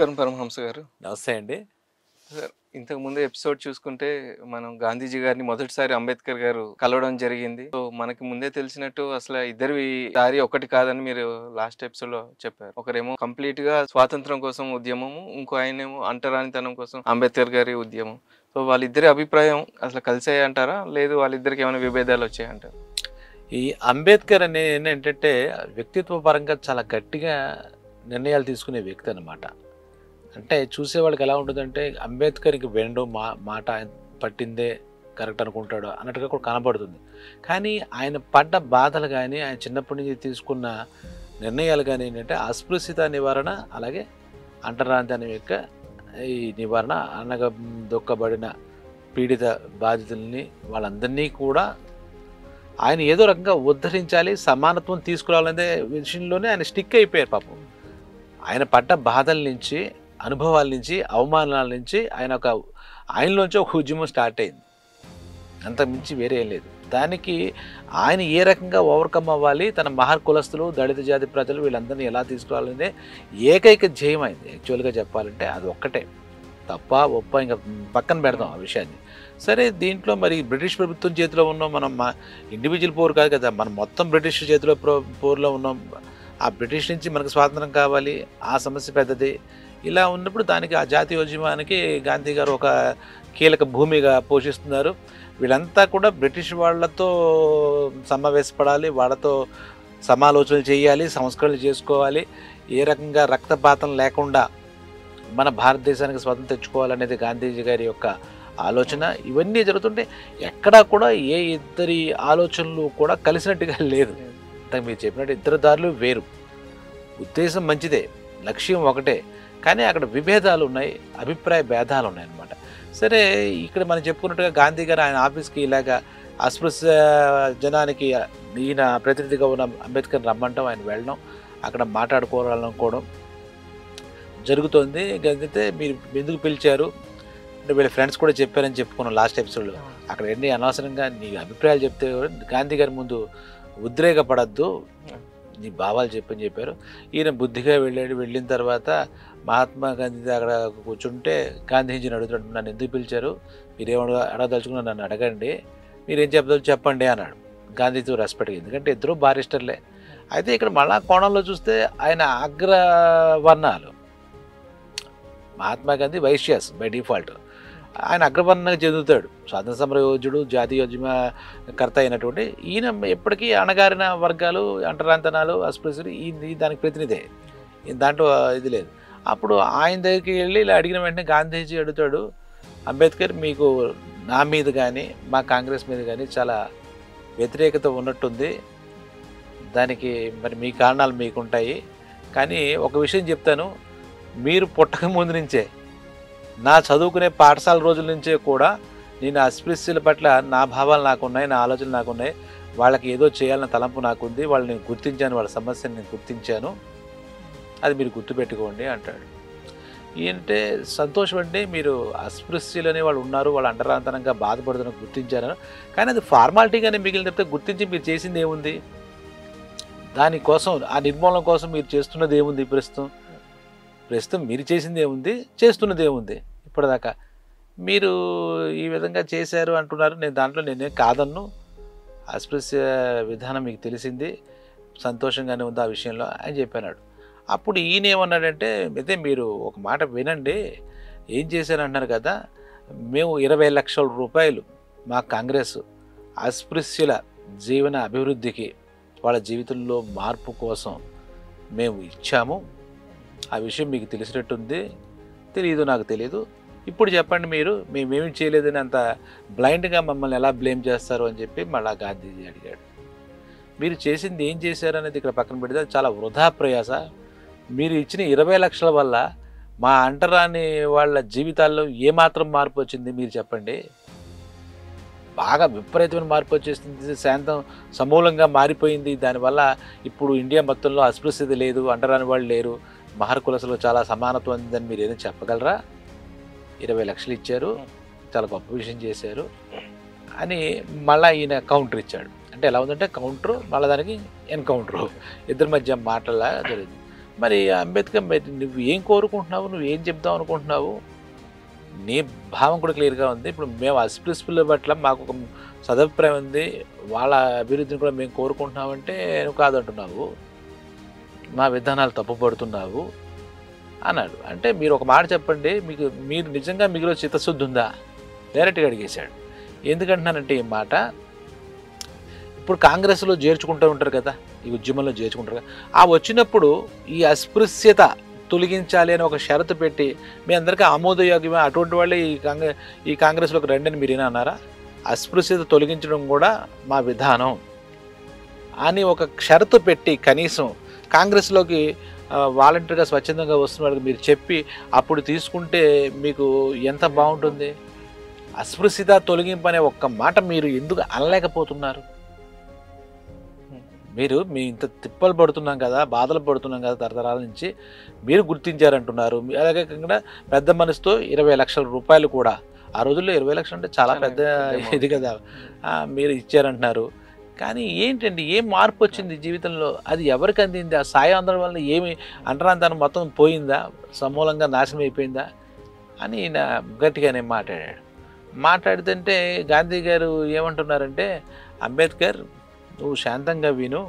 నమస్కారం పరమహంస గారు. నమస్తే అండి. సార్ ఇంతకుముందు ఎపిసోడ్ చూసుకుంటే మనం గాంధీజీ గారిని మొదటిసారి అంబేద్కర్ గారు కలవడం జరిగింది. సో, మనకి ముందే తెలిసినట్టు అసల ఇద్దరివి దారి ఒకటి కాదని మీరు లాస్ట్ ఎపిసోడ్‌లో చెప్పారు. ఒకరేమో కంప్లీట్‌గా స్వాతంత్రం కోసం ఉద్యమము. ఇంకో ఆయనేమో అంటరానితనం కోసం అంబేద్కర్ గారి ఉద్యమం. సో, వాళ్ళిద్దరి అభిప్రాయం అసలు కలిసాయంటారా? లేదు వాళ్ళిద్దరికి ఏమైనా విభేదాలొచ్చాయంటారా? ఈ అంబేద్కర్ ఏంటంటే వ్యక్తిత్వ పరంగా చాలా గట్టిగా నిర్ణయాలు తీసుకునే వ్యక్తి అనమాట. అంటే చూసేవాళ్ళకి ఎలా ఉంటుందంటే అంబేద్కర్‌కి వినడు మాట ఆయన పట్టిందే కరెక్ట్ అనుకుంటాడు అన్నట్టుగా కూడా కనబడుతుంది. కానీ ఆయన పడ్డ బాధలు గానీ, ఆయన చిన్నప్పటి నుంచి తీసుకున్న నిర్ణయాలు గానీ ఏంటంటే అస్పృశ్యత నివారణ, అలాగే అంటరానితనం యొక్క ఈ నివారణ, దొక్కబడిన పీడిత బాధితుల్ని వాళ్ళందరినీ కూడా ఆయన ఏదో రకంగా ఉద్ధరించాలి, సమానత్వం తీసుకురావాలనే విషయంలోనే ఆయన స్టిక్ అయిపోయారు పాపం. ఆయన పడ్డ బాధల నుంచి, అనుభవాల నుంచి, అవమానాల నుంచి ఆయనలోంచి ఒక ఉద్యమం స్టార్ట్ అయింది. అంతకు మించి వేరే ఏం లేదు. దానికి ఆయన ఏ రకంగా ఓవర్కమ్ అవ్వాలి, తన మహర్ కులస్తులు, దళిత జాతి ప్రజలు వీళ్ళందరినీ ఎలా తీసుకురావాలనే ఏకైక ధ్యేయం అయింది. యాక్చువల్గా చెప్పాలంటే అది ఒక్కటే. తప్ప ఒప్ప ఇంకా పక్కన పెడదాం ఆ విషయాన్ని. సరే, దీంట్లో మరి బ్రిటిష్ ప్రభుత్వం చేతిలో ఉన్నాం మనం. ఇండివిజువల్ పోరు కాదు కదా, మనం మొత్తం బ్రిటిష్ చేతిలో పోరులో ఉన్నాం. ఆ బ్రిటిష్ నుంచి మనకు స్వాతంత్రం కావాలి, ఆ సమస్య పెద్దది. ఇలా ఉన్నప్పుడు దానికి ఆ జాతీయోద్యమానికి గాంధీ గారు ఒక కీలక భూమిగా పోషిస్తున్నారు. వీళ్ళంతా కూడా బ్రిటిష్ వాళ్ళతో సమావేశపడాలి, వాళ్ళతో సమాలోచనలు చేయాలి, సంస్కరణలు చేసుకోవాలి, ఏ రకంగా రక్తపాతం లేకుండా మన భారతదేశానికి స్వతంత్రం తెచ్చుకోవాలనేది గాంధీజీ గారి యొక్క ఆలోచన. ఇవన్నీ జరుగుతుంటే ఎక్కడా కూడా ఏ ఇద్దరి ఆలోచనలు కూడా కలిసినట్టుగా లేదు. మీరు చెప్పినట్టు ఇద్దరు దారులు వేరు. ఉద్దేశం మంచిదే, లక్ష్యం ఒకటే, కానీ అక్కడ విభేదాలు ఉన్నాయి, అభిప్రాయ భేదాలు ఉన్నాయన్నమాట. సరే, ఇక్కడ మనం చెప్పుకున్నట్టుగా గాంధీ గారు ఆయన ఆఫీస్కి ఇలాగా అస్పృశ్య జనానికి ఈయన ప్రతినిధిగా ఉన్న అంబేద్కర్ రమ్మంటాం, ఆయన వెళ్ళడం, అక్కడ మాట్లాడుకోవాలనుకోవడం జరుగుతుంది. అయితే మీరు ఎందుకు పిలిచారు అంటే వీళ్ళ ఫ్రెండ్స్ కూడా చెప్పారని చెప్పుకున్నాం లాస్ట్ ఎపిసోడ్లో. అక్కడ ఎన్ని అనవసరంగా నీ అభిప్రాయాలు చెప్తే గాంధీ గారి ముందు ఉద్రేకపడద్దు, నీ భావాలు చెప్పని చెప్పారు. ఈయన బుద్ధిగా వెళ్ళాడు. వెళ్ళిన తర్వాత మహాత్మా గాంధీ అక్కడ కూర్చుంటే గాంధీజీని అడుగుతాడు, నన్ను ఎందుకు పిలిచారు, మీరేమో అడగదలుచుకున్నా నన్ను అడగండి, మీరేం చెప్తారు చెప్పండి అన్నాడు గాంధీతో రెస్పెక్ట్గా. ఎందుకంటే ఇద్దరు బారిస్టర్లే. అయితే ఇక్కడ మళ్ళా కోణంలో చూస్తే ఆయన అగ్రవర్ణాలు, మహాత్మా గాంధీ వైశ్యాస్ బై డిఫాల్ట్, ఆయన అగ్రవర్ణకు చెందుతాడు. స్వాతంత్ర సమర యోధుడు, జాతీయోద్యమకర్త అయినటువంటి ఈయన ఎప్పటికీ అణగారిన వర్గాలు, అంటరాంతనాలు, అస్పృశ్యులు ఈ దానికి ప్రతినిధే, దాంట్లో ఇది లేదు. అప్పుడు ఆయన దగ్గరికి వెళ్ళి ఇలా అడిగిన వెంటనే గాంధీజీ అడుగుతాడు, అంబేద్కర్ మీకు నా మీద కానీ మా కాంగ్రెస్ మీద కానీ చాలా వ్యతిరేకత ఉన్నట్టుంది, దానికి మరి మీ కారణాలు మీకుంటాయి, కానీ ఒక విషయం చెప్తాను, మీరు పుట్టక ముందు నుంచే, నా చదువుకునే పాఠశాల రోజుల నుంచే కూడా నేను అస్పృశ్యుల పట్ల నా భావాలు నాకున్నాయి, నా ఆలోచనలు నాకున్నాయి, వాళ్ళకి ఏదో చేయాలన్న తలంపు నాకుంది, వాళ్ళు నేను గుర్తించాను, వాళ్ళ సమస్యను నేను గుర్తించాను, అది మీరు గుర్తుపెట్టుకోండి అంటాడు. ఏంటంటే సంతోషం అంటే మీరు అస్పృశ్యులు అనే వాళ్ళు ఉన్నారు, వాళ్ళు అంటరాంతనంగా బాధపడుతున్న గుర్తించారు, కానీ అది ఫార్మాలిటీగానే మిగిలిన తప్పితే గుర్తించి మీరు చేసింది ఏముంది, దానికోసం ఆ నిర్మూలన కోసం మీరు చేస్తున్నది ఏముంది, ప్రస్తుతం మీరు చేసింది ఏముంది, చేస్తున్నది ఏముంది, ఇప్పటిదాకా మీరు ఈ విధంగా చేశారు అంటున్నారు, నేను దాంట్లో నేనేం కాదన్ను, అస్పృశ్య విధానం మీకు తెలిసింది, సంతోషంగానే ఉంది ఆ విషయంలో అని చెప్పాడు. అప్పుడు ఈయన ఏమన్నాడంటే, అయితే మీరు ఒక మాట వినండి, ఏం చేశారంటున్నారు కదా, మేము 20 లక్షల రూపాయలు మా కాంగ్రెస్ అస్పృశ్యుల జీవన అభివృద్ధికి, వాళ్ళ జీవితంలో మార్పు కోసం మేము ఇచ్చాము, ఆ విషయం మీకు తెలిసినట్టుంది, తెలియదు నాకు తెలియదు, ఇప్పుడు చెప్పండి మీరు, మేమేమి చేయలేదని అంత బ్లైండ్గా మమ్మల్ని ఎలా బ్లేమ్ చేస్తారు అని చెప్పి మళ్ళా గాంధీజీ అడిగాడు. మీరు చేసింది ఏం చేశారు అనేది ఇక్కడ పక్కన పెడితే చాలా వృధా ప్రయాస. మీరు ఇచ్చిన 20 లక్షల వల్ల మా అంటరాని వాళ్ళ జీవితాల్లో ఏమాత్రం మార్పు వచ్చింది మీరు చెప్పండి. బాగా విపరీతమైన మార్పు వచ్చేసింది, శాంతం సమూలంగా మారిపోయింది. దానివల్ల ఇప్పుడు ఇండియా మొత్తంలో అస్పృశ్యత లేదు, అంటరాని వాళ్ళు లేరు, మహర్ కులసులో చాలా సమానత్వం అందని మీరు ఏదైనా చెప్పగలరా? 20 లక్షలు ఇచ్చారు, చాలా గొప్ప విషయం చేశారు అని మళ్ళీ ఈయన కౌంటర్ ఇచ్చాడు. అంటే ఎలా ఉందంటే కౌంటరు మళ్ళీ దానికి ఎన్కౌంటరు, ఇద్దరి మధ్య మాటలా జరిగింది. మరి అంబేద్కర్ మరి నువ్వు ఏం కోరుకుంటున్నావు, నువ్వు ఏం చెప్దాం అనుకుంటున్నావు, నీ భావం కూడా క్లియర్గా ఉంది. ఇప్పుడు మేము అస్పృశ్యుల పట్ల మాకు ఒక సదభిప్రాయం ఉంది, వాళ్ళ అభివృద్ధిని కూడా మేము కోరుకుంటున్నామంటే నువ్వు కాదంటున్నావు, మా విధానాలు తప్పుపడుతున్నావు అన్నాడు. అంటే మీరు ఒక మాట చెప్పండి, మీరు నిజంగా మీలో చిత్తశుద్ధి ఉందా? డైరెక్ట్గా అడిగేశాడు. ఎందుకంటున్నానంటే ఈ మాట, ఇప్పుడు కాంగ్రెస్లో చేర్చుకుంటూ ఉంటారు కదా, ఈ ఉద్యమంలో చేర్చుకుంటారు కదా, ఆ వచ్చినప్పుడు ఈ అస్పృశ్యత తొలగించాలి అని ఒక షరతు పెట్టి మీ అందరికీ ఆమోదయోగ్యమే, అటువంటి వాళ్ళే ఈ కాంగ్రెస్లోకి రండి అని మీరేనా అన్నారా? అస్పృశ్యత తొలగించడం కూడా మా విధానం అని ఒక షరతు పెట్టి కనీసం కాంగ్రెస్లోకి వాలంటీర్గా స్వచ్ఛందంగా వస్తున్న వాళ్ళకి మీరు చెప్పి అప్పుడు తీసుకుంటే మీకు ఎంత బాగుంటుంది. అస్పృశ్యత తొలగింపు అనే ఒక్క మాట మీరు ఎందుకు అనలేకపోతున్నారు? మీ ఇంత తిప్పలు పడుతున్నాం కదా, బాధలు పడుతున్నాం కదా తరతరాల నుంచి, మీరు గుర్తించారంటున్నారు. అలాగే కాకుండా పెద్ద మనసుతో 20 లక్షల రూపాయలు కూడా, ఆ రోజుల్లో 20 లక్షలు అంటే చాలా పెద్ద ఇది కదా, మీరు ఇచ్చారంటున్నారు. కానీ ఏంటండి, ఏం మార్పు వచ్చింది జీవితంలో? అది ఎవరికి అందింది? ఆ సాయం అందడం వల్ల ఏమి అంటరాంతనం మొత్తం పోయిందా, సమూలంగా నాశనం అయిపోయిందా అని ఈయన గట్టిగానే మాట్లాడుతుంటే గాంధీ గారు ఏమంటున్నారంటే, అంబేద్కర్ నువ్వు శాంతంగా విను,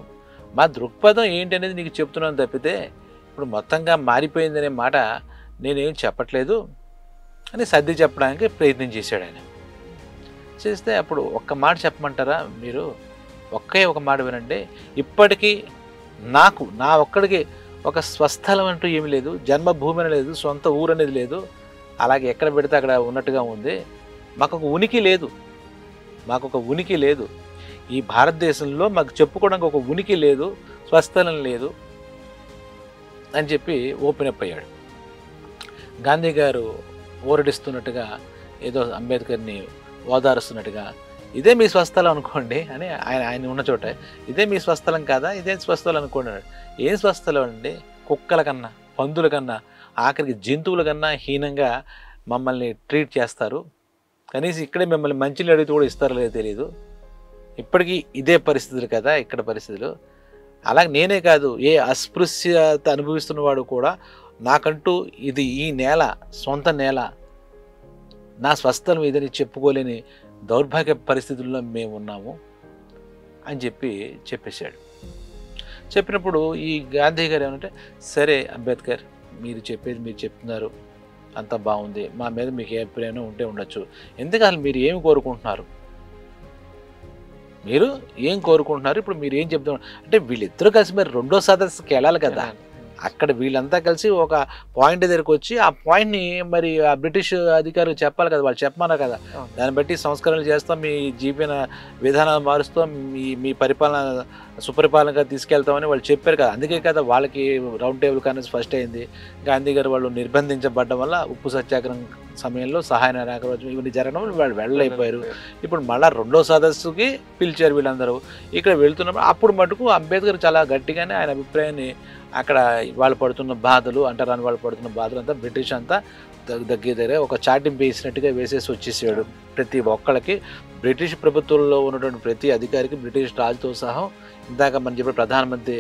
మా దృక్పథం ఏంటి అనేది నీకు చెప్తున్నాను తప్పితే ఇప్పుడు మొత్తంగా మారిపోయిందనే మాట నేనేం చెప్పట్లేదు అని సర్ది చెప్పడానికి ప్రయత్నం చేశాడు ఆయన. చేస్తే అప్పుడు ఒక్క మాట చెప్పమంటారా మీరు? ఒక మాట వినండి. ఇప్పటికీ నా ఒక్కడికి ఒక స్వస్థలం అంటూ ఏమి లేదు, జన్మభూమి అనేది లేదు, సొంత ఊరు అనేది లేదు, అలాగే ఎక్కడ పెడితే అక్కడ ఉన్నట్టుగా ఉంది. మాకు ఒక ఉనికి లేదు, ఈ భారతదేశంలో మాకు చెప్పుకోవడానికి ఒక ఉనికి లేదు, స్వస్థలం లేదు అని చెప్పి ఓపెన్ అప్ అయ్యాడు. గాంధీ గారు ఊరడిస్తున్నట్టుగా, ఏదో అంబేద్కర్ని ఓదారుస్తున్నట్టుగా, ఇదే మీ స్వస్థలం అనుకోండి అని ఆయన ఉన్న చోట, ఇదే మీ స్వస్థలం కాదా, ఇదే స్వస్థలం అనుకోండి. ఏం స్వస్థలం అండి? కుక్కల కన్నా, పందుల కన్నా, ఆఖరికి జంతువుల కన్నా హీనంగా మమ్మల్ని ట్రీట్ చేస్తారు. కనీసం ఇక్కడే మిమ్మల్ని మంచిని అడిగితే కూడా ఇస్తారో లేదో తెలియదు. ఇప్పటికీ ఇదే పరిస్థితులు కదా ఇక్కడ పరిస్థితులు. అలాగే నేనే కాదు, ఏ అస్పృశ్యత అనుభవిస్తున్నవాడు కూడా నాకంటూ ఇది ఈ నేల, సొంత నేల, నా స్వస్థలం ఇదని చెప్పుకోలేని దౌర్భాగ్య పరిస్థితుల్లో మేము ఉన్నాము అని చెప్పేశాడు. చెప్పినప్పుడు ఈ గాంధీ గారు ఏమంటే, సరే అంబేద్కర్, మీరు చెప్పేది మీరు చెప్తున్నారు, అంత బాగుంది, మా మీద మీకు ఏ అభిప్రాయం ఉంటే ఉండొచ్చు, ఎందుకంటే మీరు ఏమి కోరుకుంటున్నారు, ఇప్పుడు మీరు ఏం చెప్తున్నారు అంటే, వీళ్ళిద్దరూ కలిసి మరి రెండో సదస్సుకి వెళ్ళాలి కదా. అక్కడ వీళ్ళంతా కలిసి ఒక పాయింట్ దగ్గరికి వచ్చి ఆ పాయింట్ని మరి ఆ బ్రిటిష్ అధికారులు చెప్పాలి కదా, వాళ్ళు చెప్పమన్నారు కదా, దాన్ని బట్టి సంస్కరణలు చేస్తాం, మీ జీవన విధానాలు మారుస్తాం, మీ పరిపాలన సుపరిపాలనగా తీసుకెళ్తామని వాళ్ళు చెప్పారు కదా. అందుకే కదా వాళ్ళకి రౌండ్ టేబుల్ కాన్ఫరెన్స్ ఫస్ట్ అయింది. గాంధీ గారు వాళ్ళు నిర్బంధించబడ్డం వల్ల ఉప్పు సత్యాగ్రహం సమయంలో సహాయ నిరాకరణ ఇవన్నీ జరగడం వాళ్ళు వెళ్ళైపోయారు. ఇప్పుడు మళ్ళీ రెండో సదస్సుకి పిలిచారు వీళ్ళందరూ. ఇక్కడ వెళ్తున్నప్పుడు అప్పుడు మటుకు అంబేద్కర్ చాలా గట్టిగానే ఆయన అభిప్రాయాన్ని, అక్కడ వాళ్ళు పడుతున్న బాధలు, అంటరాని వాళ్ళు పడుతున్న బాధలు అంతా బ్రిటిష్ అంతా దగ్గర ఒక చాటింపు వేసినట్టుగా వేసేసి వచ్చేసాడు. ప్రతి ఒక్కళ్ళకి, బ్రిటిష్ ప్రభుత్వంలో ఉన్నటువంటి ప్రతి అధికారికి, బ్రిటిష్ రాజుతో సహా, ఇందాక మనం చెప్పిన ప్రధానమంత్రి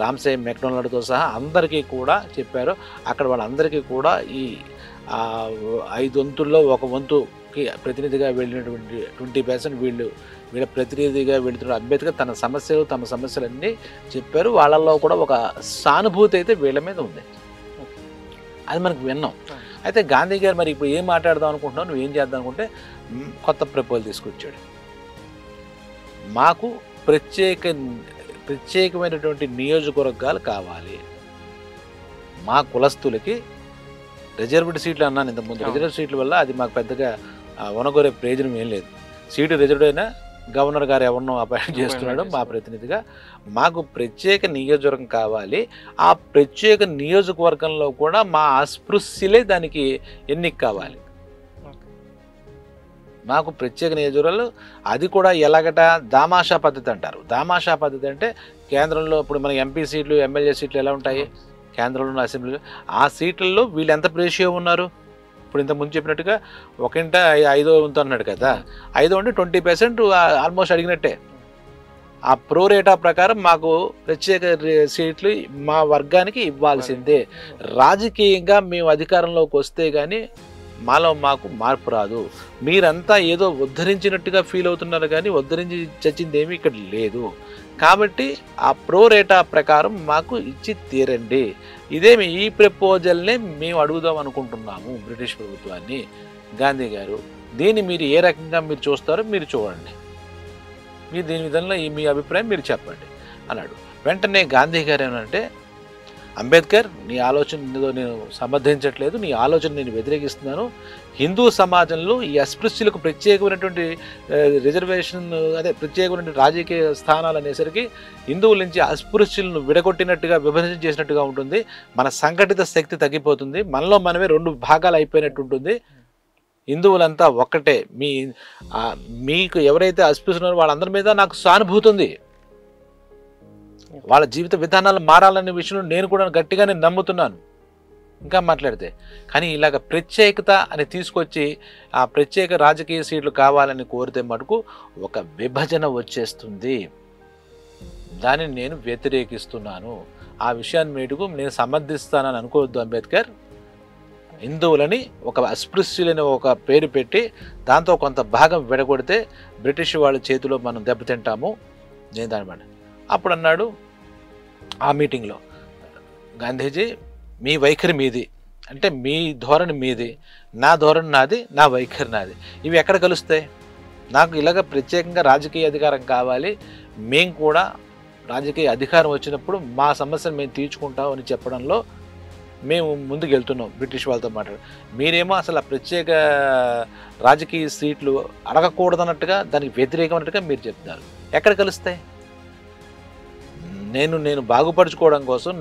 రామ్సే మెక్డొనాల్డ్తో సహా అందరికీ కూడా చెప్పారు. అక్కడ వాళ్ళందరికీ కూడా ఈ 5 వంతుల్లో 1 వంతుకి ప్రతినిధిగా వెళ్ళినటువంటి 20% వీళ్ళ ప్రతినిధిగా వెళుతున్న అంబేద్కర్ తమ సమస్యలన్నీ చెప్పారు. వాళ్ళల్లో కూడా ఒక సానుభూతి అయితే వీళ్ళ మీద ఉంది, అది మనకు విన్నాం. అయితే గాంధీ గారు మరి ఇప్పుడు ఏం మాట్లాడదాం అనుకుంటున్నావు, నువ్వు ఏం చేద్దాం అనుకుంటే కొత్త ప్రపోజల్ తీసుకొచ్చాడు. మాకు ప్రత్యేకమైనటువంటి నియోజకవర్గాలు కావాలి, మా కులస్తులకి రిజర్వ్డ్ సీట్లు అన్నాను ఇంతకుముందు. రిజర్వ్ సీట్ల వల్ల అది మాకు పెద్దగా వనగొరే ప్రయోజనం ఏం లేదు. సీటు రిజర్వ్డ్ అయినా గవర్నర్ గారు ఎవరినో అపాయింట్ చేస్తున్నాడు మా ప్రతినిధిగా, మాకు ప్రత్యేక నియోజకవర్గం కావాలి, ఆ ప్రత్యేక నియోజకవర్గంలో కూడా మా అస్పృశ్యులే దానికి ఎన్నిక కావాలి. మాకు ప్రత్యేక నియోజకవర్గాలు, అది కూడా ఎలాగట, దామాషా పద్ధతి అంటారు. దామాషా పద్ధతి అంటే కేంద్రంలో ఇప్పుడు మన ఎంపీ సీట్లు, ఎమ్మెల్యే సీట్లు ఎలా ఉంటాయి, కేంద్రంలో అసెంబ్లీలో ఆ సీట్లలో వీళ్ళు ఎంత రేషియో ఉన్నారు. ఇప్పుడు ఇంతకుముందు చెప్పినట్టుగా 1:5 వంతు అన్నాడు కదా, 5 అంటే 20% ఆల్మోస్ట్ అడిగినట్టే. ఆ ప్రోరేటా ప్రకారం మాకు ప్రత్యేక సీట్లు మా వర్గానికి ఇవ్వాల్సిందే. రాజకీయంగా మేము అధికారంలోకి వస్తే కానీ మాకు మార్పు రాదు. మీరంతా ఏదో ఉద్ధరించినట్టుగా ఫీల్ అవుతున్నారు కానీ ఉద్ధరించి చచ్చింది ఏమీ ఇక్కడ లేదు. కాబట్టి ఆ ప్రోరేటా ప్రకారం మాకు ఇచ్చి తీరండి. ఈ ప్రపోజల్నే మేము అడుగుదాం అనుకుంటున్నాము బ్రిటిష్ ప్రభుత్వాన్ని. గాంధీ గారు దీన్ని మీరు ఏ రకంగా మీరు చూస్తారో మీరు చూడండి, మీరు దీని విధంగా మీ అభిప్రాయం మీరు చెప్పండి అన్నాడు. వెంటనే గాంధీ గారు ఏమంటే, అంబేద్కర్ నీ ఆలోచన నేను సమర్థించట్లేదు, నీ ఆలోచన నేను వ్యతిరేకిస్తున్నాను. హిందూ సమాజంలో ఈ అస్పృశ్యులకు ప్రత్యేకమైనటువంటి రిజర్వేషన్ ప్రత్యేకమైనటువంటి రాజకీయ స్థానాలు అనేసరికి హిందువుల నుంచి అస్పృశ్యులను విడగొట్టినట్టుగా విభజన చేసినట్టుగా ఉంటుంది. మన సంఘటిత శక్తి తగ్గిపోతుంది, మనలో మనమే 2 భాగాలు అయిపోయినట్టు ఉంటుంది. హిందువులంతా ఒక్కటే. మీకు ఎవరైతే అస్పృశ్యున్నారో వాళ్ళందరి మీద నాకు సానుభూతి ఉంది. వాళ్ళ జీవిత విధానాలు మారాలనే విషయంలో నేను కూడా గట్టిగానే నమ్ముతున్నాను. ఇంకా మాట్లాడితే కానీ ఇలాగ ప్రత్యేకత అని తీసుకొచ్చి ఆ ప్రత్యేక రాజకీయ సీట్లు కావాలని కోరితే మటుకు ఒక విభజన వచ్చేస్తుంది. దానిని నేను వ్యతిరేకిస్తున్నాను. ఆ విషయాన్ని మేటుకు నేను సమర్థిస్తానని అనుకోవద్దు అంబేద్కర్. హిందువులని ఒక అస్పృశ్యులని ఒక పేరు పెట్టి దాంతో కొంత భాగం విడగొడితే బ్రిటిష్ వాళ్ళ చేతిలో మనం దెబ్బతింటాము. నేను దానిమాట అప్పుడు అన్నాడు ఆ మీటింగ్లో, గాంధీజీ మీ వైఖరి మీది, అంటే మీ ధోరణి మీది, నా ధోరణి నాది, నా వైఖరి నాది. ఇవి ఎక్కడ కలుస్తాయి? నాకు ఇలాగ ప్రత్యేకంగా రాజకీయ అధికారం కావాలి, మేము కూడా రాజకీయ అధికారం వచ్చినప్పుడు మా సమస్యను మేము తీర్చుకుంటాం అని చెప్పడంలో మేము ముందుకు వెళ్తున్నాం బ్రిటిష్ వాళ్ళతో మాట్లాడు. మీరేమో అసలు ఆ ప్రత్యేక రాజకీయ సీట్లు అడగకూడదన్నట్టుగా దానికి వ్యతిరేకమైనట్టుగా మీరు చెప్తున్నారు. ఎక్కడ కలుస్తాయి? నేను బాగుపరుచుకోవడం కోసం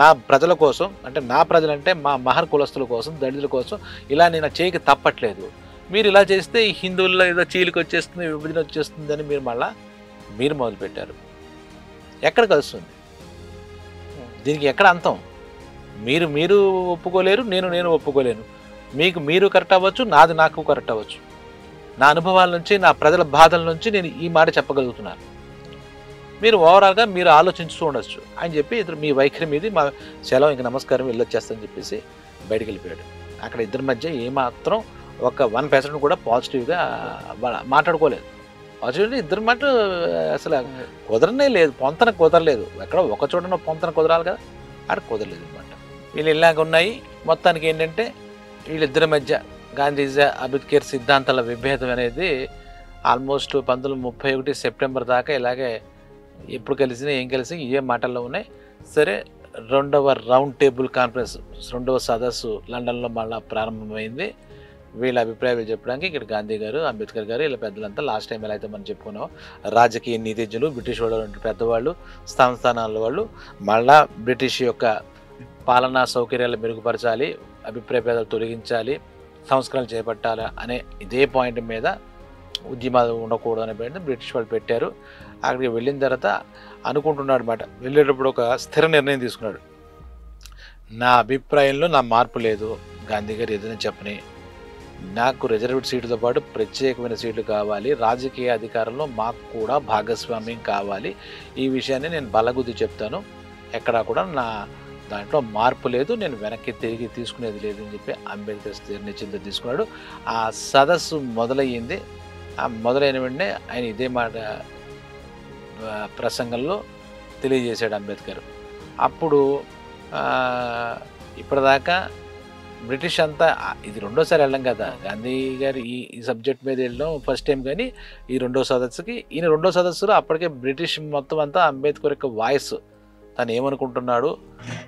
నా ప్రజల కోసం, అంటే నా ప్రజలంటే మా మహర్ కులస్తుల కోసం, దళితుల కోసం ఇలా నేను చేయక తప్పట్లేదు. మీరు ఇలా చేస్తే ఈ హిందువుల్లో ఏదో చీలికి వచ్చేస్తుంది, విభజన వచ్చేస్తుంది అని మీరు మొదలుపెట్టారు. ఎక్కడ కలుస్తుంది? దీనికి ఎక్కడ అంతం? మీరు ఒప్పుకోలేరు, నేను ఒప్పుకోలేను. మీరు కరెక్ట్ అవ్వచ్చు, నాది నాకు కరెక్ట్ అవ్వచ్చు. నా అనుభవాల నుంచి, నా ప్రజల బాధల నుంచి నేను ఈ మాట చెప్పగలుగుతున్నాను. మీరు ఓవరాల్గా మీరు ఆలోచించుతూ ఉండొచ్చు అని చెప్పి మీ వైఖరి మీది మా సెలవు, ఇంక నమస్కారం, వెళ్ళొచ్చేస్తానని చెప్పేసి బయటికి వెళ్ళిపోయాడు. అక్కడ ఇద్దరి మధ్య ఏమాత్రం ఒక 1% కూడా పాజిటివ్గా మాట్లాడుకోలేదు. పాజిటివ్గా ఇద్దరి మాట అసలు కుదరనే లేదు, పొంతన కుదరలేదు. ఎక్కడ ఒక చోట పొంతన కుదరాలి కదా, అక్కడ కుదరలేదు అనమాట. వీళ్ళు ఇలాగ ఉన్నాయి. మొత్తానికి ఏంటంటే వీళ్ళిద్దరి మధ్య గాంధీజీ అంబేద్కర్ సిద్ధాంతాల విభేదం అనేది ఆల్మోస్ట్ 1931 సెప్టెంబర్ దాకా ఇలాగే ఎప్పుడు కలిసినా ఏం కలిసి ఏ మాటల్లో ఉన్నాయి. సరే, 2వ రౌండ్ టేబుల్ కాన్ఫరెన్స్, 2వ సదస్సు లండన్లో మళ్ళీ ప్రారంభమైంది. వీళ్ళ అభిప్రాయాలు చెప్పడానికి ఇక్కడ గాంధీ గారు, అంబేద్కర్ గారు, ఇలా పెద్దలంతా లాస్ట్ టైం ఎలా అయితే మనం చెప్పుకున్నాం, రాజకీయ నీతిజ్ఞులు, బ్రిటిష్ వాళ్ళు పెద్దవాళ్ళు, సంస్థానాల వాళ్ళు మళ్ళా బ్రిటిష్ యొక్క పాలనా సౌకర్యాలు మెరుగుపరచాలి, అభిప్రాయ భేదాలు తొలగించాలి, సంస్కరణలు చేపట్టాలి అనే ఇదే పాయింట్ మీద ఉద్యమాలు ఉండకూడదు అనే పాయింట్ బ్రిటిష్ వాళ్ళు పెట్టారు. అక్కడికి వెళ్ళిన తర్వాత అనుకుంటున్నాడు అనమాట, వెళ్ళేటప్పుడు ఒక స్థిర నిర్ణయం తీసుకున్నాడు. నా అభిప్రాయంలో నా మార్పు లేదు, గాంధీ గారు ఏదైనా చెప్పని, నాకు రిజర్వ్డ్ సీట్లతో పాటు ప్రత్యేకమైన సీట్లు కావాలి, రాజకీయ అధికారంలో మాకు కూడా భాగస్వామ్యం కావాలి. ఈ విషయాన్ని నేను బలగుద్ది చెప్తాను, ఎక్కడా కూడా నా దాంట్లో మార్పు లేదు, నేను వెనక్కి తిరిగి తీసుకునేది లేదు అని చెప్పి అంబేద్కర్ నిశ్చింత తీసుకున్నాడు. ఆ సదస్సు మొదలయ్యింది. ఆ మొదలైన వెంటనే ఆయన ఇదే మాట ప్రసంగంలో తెలియజేశాడు అంబేద్కర్. అప్పుడు ఇప్పటిదాకా బ్రిటిష్ అంతా, ఇది 2వసారి వెళ్ళడం కదా, గాంధీ గారు ఈ సబ్జెక్ట్ మీద వెళ్ళడం ఫస్ట్ టైం, కానీ ఈ 2వ సదస్సుకి, ఈయన 2వ సదస్సులో అప్పటికే బ్రిటిష్ మొత్తం అంతా అంబేద్కర్ యొక్క వాయిస్, తను ఏమనుకుంటున్నాడు,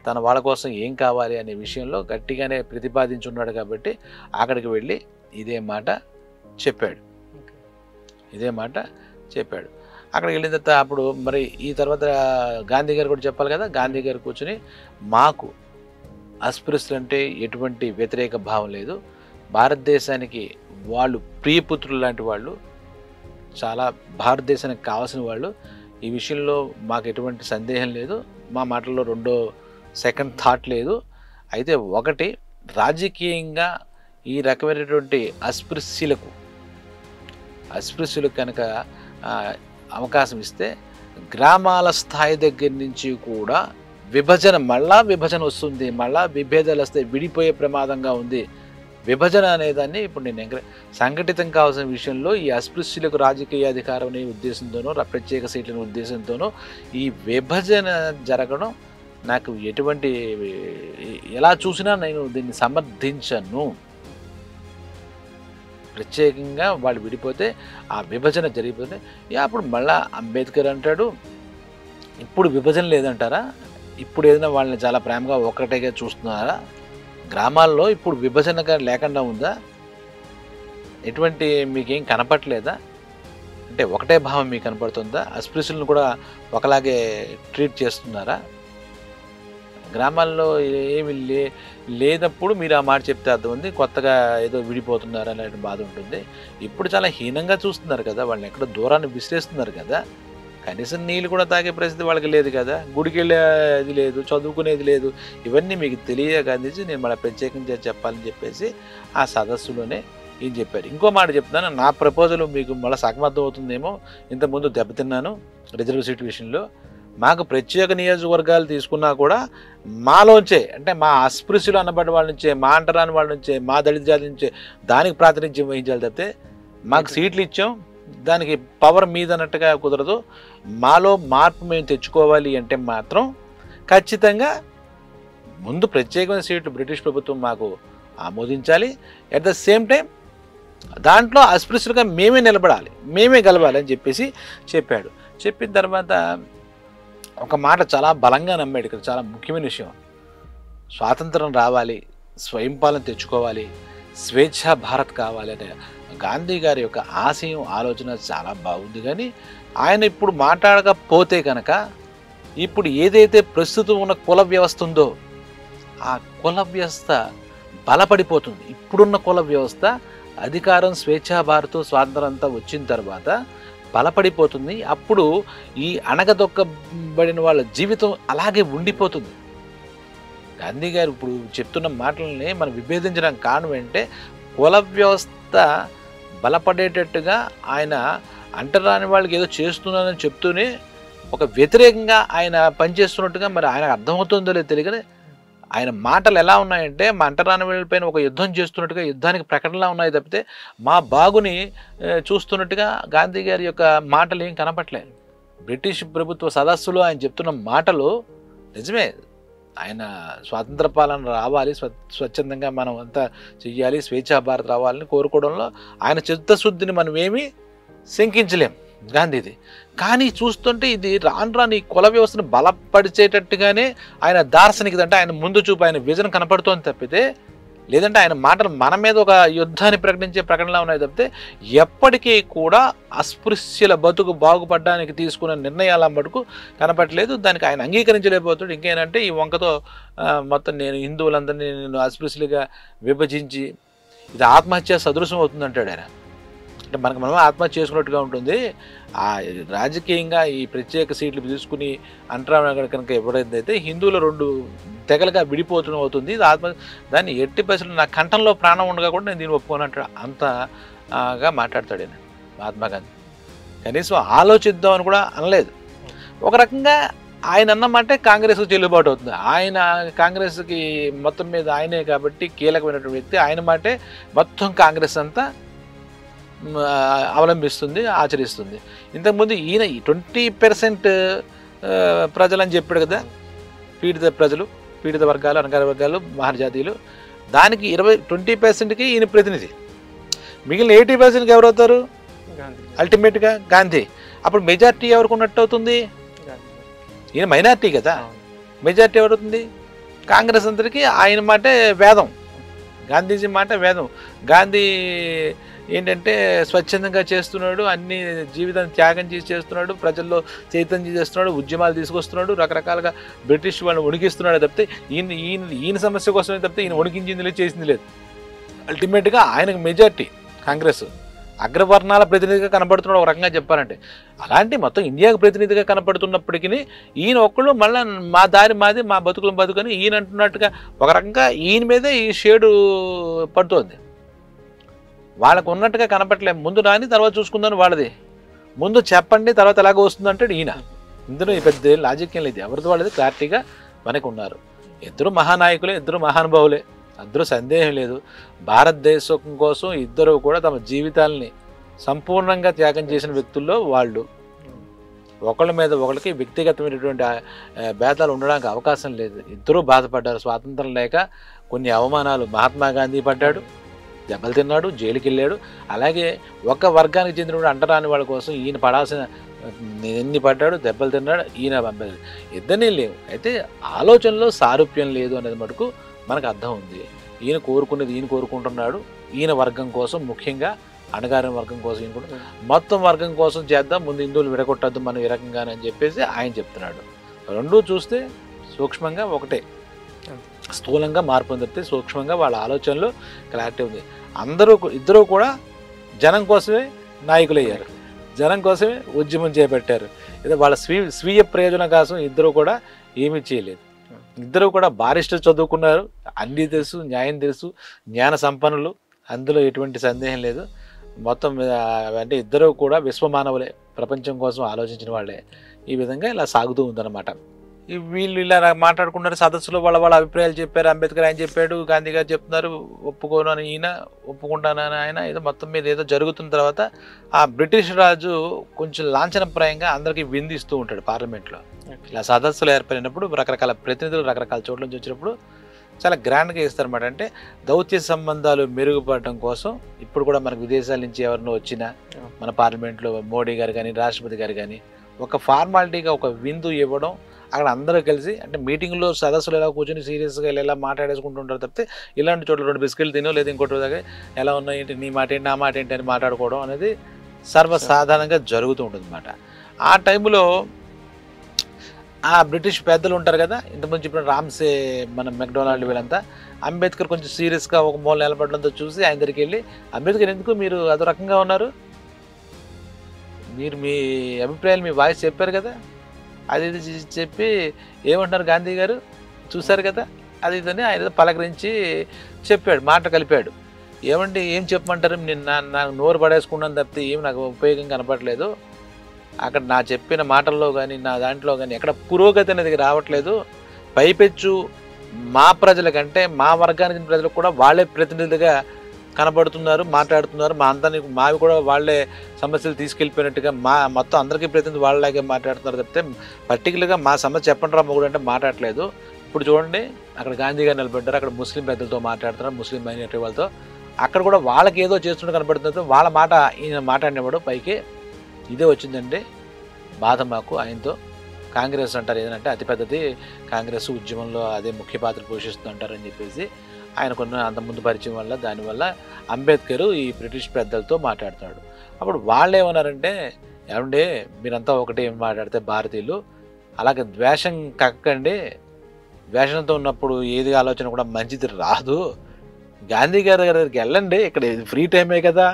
తన వాళ్ళ కోసం ఏం కావాలి అనే విషయంలో గట్టిగానే ప్రతిపాదించున్నాడు. కాబట్టి అక్కడికి వెళ్ళి ఇదే మాట చెప్పాడు. అక్కడికి వెళ్ళిన తర్వాత అప్పుడు మరి ఈ తర్వాత గాంధీ గారు కూడా చెప్పాలి కదా. గాంధీ గారు కూర్చుని, మాకు అస్పృశ్యులంటే ఎటువంటి వ్యతిరేక భావం లేదు, భారతదేశానికి వాళ్ళు ప్రియపుత్రులు లాంటి వాళ్ళు, చాలా భారతదేశానికి కావాల్సిన వాళ్ళు, ఈ విషయంలో మాకు ఎటువంటి సందేహం లేదు, మా మాటల్లో సెకండ్ థాట్ లేదు. అయితే ఒకటి, రాజకీయంగా ఈ రకమైనటువంటి అస్పృశ్యులకు కనుక అవకాశం ఇస్తే గ్రామాల స్థాయి దగ్గర నుంచి కూడా మళ్ళా విభజన వస్తుంది, మళ్ళా విభేదాలు వస్తే విడిపోయే ప్రమాదంగా ఉంది. విభజన అనేదాన్ని ఇప్పుడు నేను సంఘటితం కావాల్సిన విషయంలో ఈ అస్పృశ్యులకు రాజకీయ అధికారం అనే ఉద్దేశంతోనో ప్రత్యేక సీట్ల ఉద్దేశంతోనో ఈ విభజన జరగడం నాకు ఎటువంటి ఎలా చూసినా నేను దీన్ని సమర్థించను. ప్రత్యేకంగా వాళ్ళు విడిపోతే ఆ విభజన జరిగిపోతే అప్పుడు మళ్ళా అంబేద్కర్ అంటాడు ఇప్పుడు విభజన లేదంటారా, ఇప్పుడు ఏదైనా వాళ్ళని చాలా ప్రేమగా ఒక్కటేగా చూస్తున్నారా, గ్రామాల్లో ఇప్పుడు విభజనగా లేకుండా ఉందా, ఎటువంటి మీకేం కనపట్లేదా, అంటే ఒకటే భావం మీకు కనపడుతుందా, అస్పృశ్యులను కూడా ఒకలాగే ట్రీట్ చేస్తున్నారా, గ్రామాల్లో ఏమి లేనప్పుడు మీరు ఆ మాట చెప్తే అర్థం ఉంది, కొత్తగా ఏదో విడిపోతున్నారు అనే బాధ ఉంటుంది. ఇప్పుడు చాలా హీనంగా చూస్తున్నారు కదా, వాళ్ళని ఎక్కడో దూరాన్ని విసిరేస్తున్నారు కదా, కనీసం నీళ్ళు కూడా తాగే పరిస్థితి వాళ్ళకి లేదు కదా, గుడికి వెళ్ళేది లేదు, చదువుకునేది లేదు. ఇవన్నీ మీకు తెలియక అందించి నేను మళ్ళీ ప్రత్యేకంగా చెప్పాలని చెప్పేసి ఆ సదస్సులోనే ఏం చెప్పారు. ఇంకో మాట చెప్తున్నాను, నా ప్రపోజల్ మీకు మళ్ళీ సగమర్థం అవుతుందేమో, ఇంతకుముందు దెబ్బతిన్నాను రిజర్వ్ సీట్ విషయంలో. మాకు ప్రత్యేక నియోజకవర్గాలు తీసుకున్నా కూడా మాలోంచే, అంటే మా అస్పృశ్యులు అన్నబడ్డ వాళ్ళ నుంచే, మా అంటరాని వాళ్ళ నుంచే, మా దళిత జాతి నుంచే దానికి ప్రాతినిధ్యం వహించాలి తప్పితే మాకు సీట్లు ఇచ్చాం దానికి పవర్ మీద అన్నట్టుగా కుదరదు. మాలో మార్పు మేము తెచ్చుకోవాలి అంటే మాత్రం ఖచ్చితంగా ముందు ప్రత్యేకమైన సీట్లు బ్రిటిష్ ప్రభుత్వం మాకు ఆమోదించాలి. అట్ ద సేమ్ టైం దాంట్లో అస్పృశ్యులుగా మేమే నిలబడాలి, మేమే గెలవాలి అని చెప్పేసి చెప్పాడు. చెప్పిన తర్వాత ఒక మాట చాలా బలంగా నమ్మాడు. ఇక్కడ చాలా ముఖ్యమైన విషయం, స్వాతంత్రం రావాలి, స్వయం పాలన తెచ్చుకోవాలి, స్వేచ్ఛా భారత్ కావాలి అనే గాంధీ గారి యొక్క ఆశయం ఆలోచన చాలా బాగుంది. కానీ ఆయన ఇప్పుడు మాట్లాడకపోతే కనుక ఇప్పుడు ఏదైతే ప్రస్తుతం ఉన్న కుల వ్యవస్థ ఉందో ఆ కుల వ్యవస్థ బలపడిపోతుంది. ఇప్పుడున్న కుల వ్యవస్థ అధికారం స్వేచ్ఛా భారత్ స్వాతంత్రం అంతా వచ్చిన తర్వాత బలపడిపోతుంది. అప్పుడు ఈ అణగదొక్కబడిన వాళ్ళ జీవితం అలాగే ఉండిపోతుంది. గాంధీ గారు ఇప్పుడు చెప్తున్న మాటలని మనం విభేదించడానికి కారణం ఏంటంటే కుల వ్యవస్థ బలపడేటట్టుగా ఆయన అంటరాని వాళ్ళకి ఏదో చేస్తున్నానని చెప్తూనే ఒక వ్యతిరేకంగా ఆయన పనిచేస్తున్నట్టుగా మరి ఆయనకు అర్థమవుతుందో లేదో తెలియదు. ఆయన మాటలు ఎలా ఉన్నాయంటే మా అంటరాని వాళ్ళపైన ఒక యుద్ధం చేస్తున్నట్టుగా, యుద్ధానికి ప్రకటనలా ఉన్నాయి తప్పితే మా బాగుని చూస్తున్నట్టుగా గాంధీ గారి యొక్క మాటలు ఏం కనపట్లేదు. బ్రిటిష్ ప్రభుత్వ సదస్సులో ఆయన చెప్తున్న మాటలు నిజమే, ఆయన స్వాతంత్ర పాలన రావాలి, స్వచ్ఛందంగా మనం అంతా చెయ్యాలి, స్వేచ్ఛా భారత్ రావాలని కోరుకోవడంలో ఆయన చిత్తశుద్ధిని మనం ఏమీ శంకించలేం గాంధీది. కానీ చూస్తుంటే ఇది రాను రాని కుల వ్యవస్థను బలపరిచేటట్టుగానే ఆయన దార్శనికత, అంటే ఆయన ముందు చూపు, ఆయన విజన్ కనపడుతోంది తప్పితే, లేదంటే ఆయన మాటలు మన మీద ఒక యుద్ధాన్ని ప్రకటించే ప్రకటనలా ఉన్నాయి తప్పితే ఎప్పటికీ కూడా అస్పృశ్యుల బతుకు బాగుపడడానికి తీసుకున్న నిర్ణయాల మటుకు కనపడలేదు. దానికి ఆయన అంగీకరించలేకపోతాడు. ఇంకేనంటే ఈ వంకతో మొత్తం నేను హిందువులందరినీ నేను అస్పృశ్యులుగా విభజించి ఇది ఆత్మహత్య సదృశం అవుతుందంటాడు ఆయన. అంటే మనం ఆత్మహత్య చేసుకున్నట్టుగా ఉంటుంది. ఆ రాజకీయంగా ఈ ప్రత్యేక సీట్లు తీసుకుని అంటరాని కనుక ఎవరైతే హిందువులు రెండు తెగలుగా విడిపోవడం అవుతుంది. దాన్ని ఎట్టి పరిస్థితుల్లో నా కంఠంలో ప్రాణం ఉండగా కూడా నేను దీన్ని ఒప్పుకోనంటాడు. అంతగా మాట్లాడతాడు ఆయన మహాత్మా గాంధీ. కనీసం ఆలోచిద్దామని కూడా అనలేదు. ఒక రకంగా ఆయన అన్నమాటే కాంగ్రెస్కు చెల్లుబాటు అవుతుంది. ఆయన కాంగ్రెస్కి మొత్తం మీద ఆయనే కాబట్టి కీలకమైనటువంటి వ్యక్తి. ఆయన మాటే మొత్తం కాంగ్రెస్ అంతా అవలంబిస్తుంది, ఆచరిస్తుంది. ఇంతకుముందు ఈయన 20% ప్రజలని చెప్పాడు కదా, పీడిత వర్గాలు, అనగారి వర్గాలు, మహర్జాతీయులు. దానికి 20% ఈయన ప్రతినిధి. మిగిలిన 80% ఎవరవుతారు? అల్టిమేట్గా గాంధీ. అప్పుడు మెజార్టీ ఎవరికి ఉన్నట్టు అవుతుంది? ఈయన మైనార్టీ కదా, మెజార్టీ ఎవరవుతుంది? కాంగ్రెస్ అందరికీ ఆయన మాటే వేదం, గాంధీజీ మాట వేదం. గాంధీ ఏంటంటే స్వచ్ఛందంగా చేస్తున్నాడు, అన్ని జీవితాన్ని త్యాగం చేసి చేస్తున్నాడు, ప్రజల్లో చైతన్యం చేస్తున్నాడు, ఉద్యమాలు తీసుకొస్తున్నాడు, రకరకాలుగా బ్రిటిష్ వాళ్ళని వణికిస్తున్నాడు తప్పితే ఈయన సమస్య కోసమే తప్పితే ఈయన వణికించింది లేదు, చేసింది లేదు. అల్టిమేట్గా ఆయనకు మెజార్టీ కాంగ్రెస్ అగ్రవర్ణాల ప్రతినిధిగా కనబడుతున్నాడు ఒక రకంగా చెప్పాలంటే. అలాంటి మొత్తం ఇండియాకు ప్రతినిధిగా కనపడుతున్నప్పటికీ ఈయన ఒక్కళ్ళు మళ్ళీ మా దారి మాది, మా బతుకులు బతుకని ఈయన అంటున్నట్టుగా ఒక రకంగా ఈయన మీదే ఈ షేడు పడుతోంది. వాళ్ళకు ఉన్నట్టుగా కనపట్లేదు. ముందు రాని తర్వాత చూసుకుందాను వాళ్ళది. ముందు చెప్పండి తర్వాత ఎలాగో వస్తుంది అంటాడు ఈయన. ఇందులో ఈ పెద్ద లాజిక్ ఏం లేదు, ఎవరిది వాళ్ళది క్లారిటీగా మనకు ఉన్నారు. ఇద్దరు మహానాయకులే, ఇద్దరు మహానుభావులే, అందులో సందేహం లేదు. భారతదేశం కోసం ఇద్దరు కూడా తమ జీవితాలని సంపూర్ణంగా త్యాగం చేసిన వ్యక్తుల్లో వాళ్ళు. ఒకళ్ళ మీద ఒకరికి వ్యక్తిగతమైనటువంటి భేదాలు ఉండడానికి అవకాశం లేదు. ఇద్దరూ బాధపడ్డారు. స్వాతంత్రం లేక కొన్ని అవమానాలు మహాత్మా గాంధీ పడ్డాడు, దెబ్బలు తిన్నాడు, జైలుకి వెళ్ళాడు. అలాగే ఒక వర్గానికి చెందిన అంటరాని వాళ్ళ కోసం ఈయన పడాల్సిన ఎన్ని పడ్డాడు, దెబ్బలు తిన్నాడు. ఈయన ఇద్దరినీ లేవు. అయితే ఆలోచనలో సారూప్యం లేదు అనేది మటుకు మనకు అర్థం ఉంది. ఈయన కోరుకునేది ఈయన కోరుకుంటున్నాడు, ఈయన వర్గం కోసం, ముఖ్యంగా అణగారిన వర్గం కోసం. ఈయన కూడా మొత్తం వర్గం కోసం చేద్దాం, ముందు హిందువులు విడగొట్టద్దు మనం ఈ రకంగానే అని చెప్పేసి ఆయన చెప్తున్నాడు. రెండూ చూస్తే సూక్ష్మంగా ఒకటే, స్థూలంగా మార్పు పొందితే సూక్ష్మంగా వాళ్ళ ఆలోచనలో క్లారిటీ ఉంది. ఇద్దరూ కూడా జనం కోసమే నాయకులు అయ్యారు, జనం కోసమే ఉద్యమం చేపట్టారు. ఏదో వాళ్ళ స్వీయ ప్రయోజనం కోసం ఇద్దరు కూడా ఏమీ చేయలేదు. ఇద్దరు కూడా బారిస్టర్ చదువుకున్నారు, అన్నీ తెలుసు, న్యాయం తెలుసు, జ్ఞాన సంపన్నులు, అందులో ఎటువంటి సందేహం లేదు. మొత్తం అంటే ఇద్దరు కూడా విశ్వమానవులే, ప్రపంచం కోసం ఆలోచించిన వాళ్ళే. ఈ విధంగా ఇలా సాగుతూ ఉందన్నమాట. వీళ్ళు ఇలా మాట్లాడుకున్నారు సదస్సులో, వాళ్ళ అభిప్రాయాలు చెప్పారు. అంబేద్కర్ ఆయన చెప్పాడు, గాంధీ గారు చెప్తున్నారు, ఒప్పుకోను అని ఈయన, ఒప్పుకుంటానని ఆయన. ఏదో మొత్తం మీద ఏదో జరుగుతున్న తర్వాత ఆ బ్రిటిష్ రాజు కొంచెం లాంఛనప్రాయంగా అందరికీ విందిస్తూ ఉంటాడు పార్లమెంట్లో. ఇలా సదస్సులు ఏర్పడినప్పుడు రకరకాల ప్రతినిధులు రకరకాల చోట్ల నుంచి వచ్చినప్పుడు చాలా గ్రాండ్గా ఇస్తారన్నమాట. అంటే దౌత్య సంబంధాలు మెరుగుపడటం కోసం ఇప్పుడు కూడా మనకు విదేశాల నుంచి ఎవరినో వచ్చినా మన పార్లమెంట్లో మోడీ గారు కానీ రాష్ట్రపతి గారు కానీ ఒక ఫార్మాలిటీగా ఒక విందు ఇవ్వడం, అక్కడ అందరూ కలిసి అంటే మీటింగ్లో సదస్సులు ఎలా కూర్చొని సీరియస్గా ఎలా మాట్లాడేసుకుంటుంటారు తప్పితే ఇలాంటి చోట్ల 2 బిస్కెట్లు తినో లేదా ఇంకోటి దగ్గర ఎలా ఉన్నాయి ఏంటి, నీ మాట ఏంటి నా మాట ఏంటి అని మాట్లాడుకోవడం అనేది సర్వసాధారణంగా జరుగుతూ ఉంటుంది అన్నమాట. ఆ టైంలో ఆ బ్రిటిష్ పెద్దలు ఉంటారు కదా, ఇంతకుముందు ఇప్పుడు రామ్సే, మన మెక్డొనాల్డ్, వీళ్ళంతా అంబేద్కర్ కొంచెం సీరియస్గా ఒక మూల నిలబడడంతో చూసి ఆయన దగ్గరికి వెళ్ళి, అంబేద్కర్ ఎందుకు మీరు అదో రకంగా ఉన్నారు, మీరు మీ అభిప్రాయాలు మీ వాయిస్ చెప్పారు కదా, అది ఇది చెప్పి ఏమంటున్నారు గాంధీ గారు చూశారు కదా, అది ఇదని ఆయన పలకరించి చెప్పాడు, మాట కలిపాడు. ఏమండి ఏం చెప్పమంటారు, నేను నాకు నోరు పడేసుకున్నాను తప్పితే ఏమి నాకు ఉపయోగం కనపడలేదు, అక్కడ నా చెప్పిన మాటల్లో కానీ నా దాంట్లో కానీ ఎక్కడ పురోగతి అనేది రావట్లేదు, పైపెచ్చు మా ప్రజలకంటే మా వర్గానికి ప్రజలకు కూడా వాళ్ళే ప్రతినిధులుగా కనబడుతున్నారు, మాట్లాడుతున్నారు, మా అందరినీ మావి కూడా వాళ్ళే సమస్యలు తీసుకెళ్ళిపోయినట్టుగా మొత్తం అందరికీ ప్రతినిధి వాళ్ళలాగే మాట్లాడుతున్నారు తప్పితే పర్టికులర్గా మా సమస్య చెప్పండి రా మొగుడు అంటే మాట్లాడలేదు. ఇప్పుడు చూడండి అక్కడ గాంధీ గారు నిలబడ్డారు, అక్కడ ముస్లిం పెద్దలతో మాట్లాడుతున్నారు, ముస్లిం మైనారిటీ వాళ్ళతో, అక్కడ కూడా వాళ్ళకి ఏదో చేస్తుంటే కనబడుతుంది, వాళ్ళ మాట ఈయన మాట్లాడినప్పుడు పైకి ఇదే వచ్చిందండి బాధ మాకు ఆయనతో. కాంగ్రెస్ అంటారు ఏదంటే అతిపెద్దది కాంగ్రెస్ ఉద్యమంలో అదే ముఖ్య పాత్ర పోషిస్తుంటారని చెప్పేసి ఆయనకున్న అంతకుముందు పరిచయం వల్ల దానివల్ల అంబేద్కర్ ఈ బ్రిటిష్ పెద్దలతో మాట్లాడుతున్నాడు. అప్పుడు వాళ్ళు ఏమన్నారంటే, ఏమంటే మీరంతా ఒకటే ఏం మాట్లాడితే భారతీయులు అలాగే ద్వేషం కక్కండి, ద్వేషంతో ఉన్నప్పుడు ఏది ఆలోచన కూడా మంచిది రాదు, గాంధీ గారి దగ్గరికి వెళ్ళండి, ఇక్కడ ఫ్రీ టైమే కదా,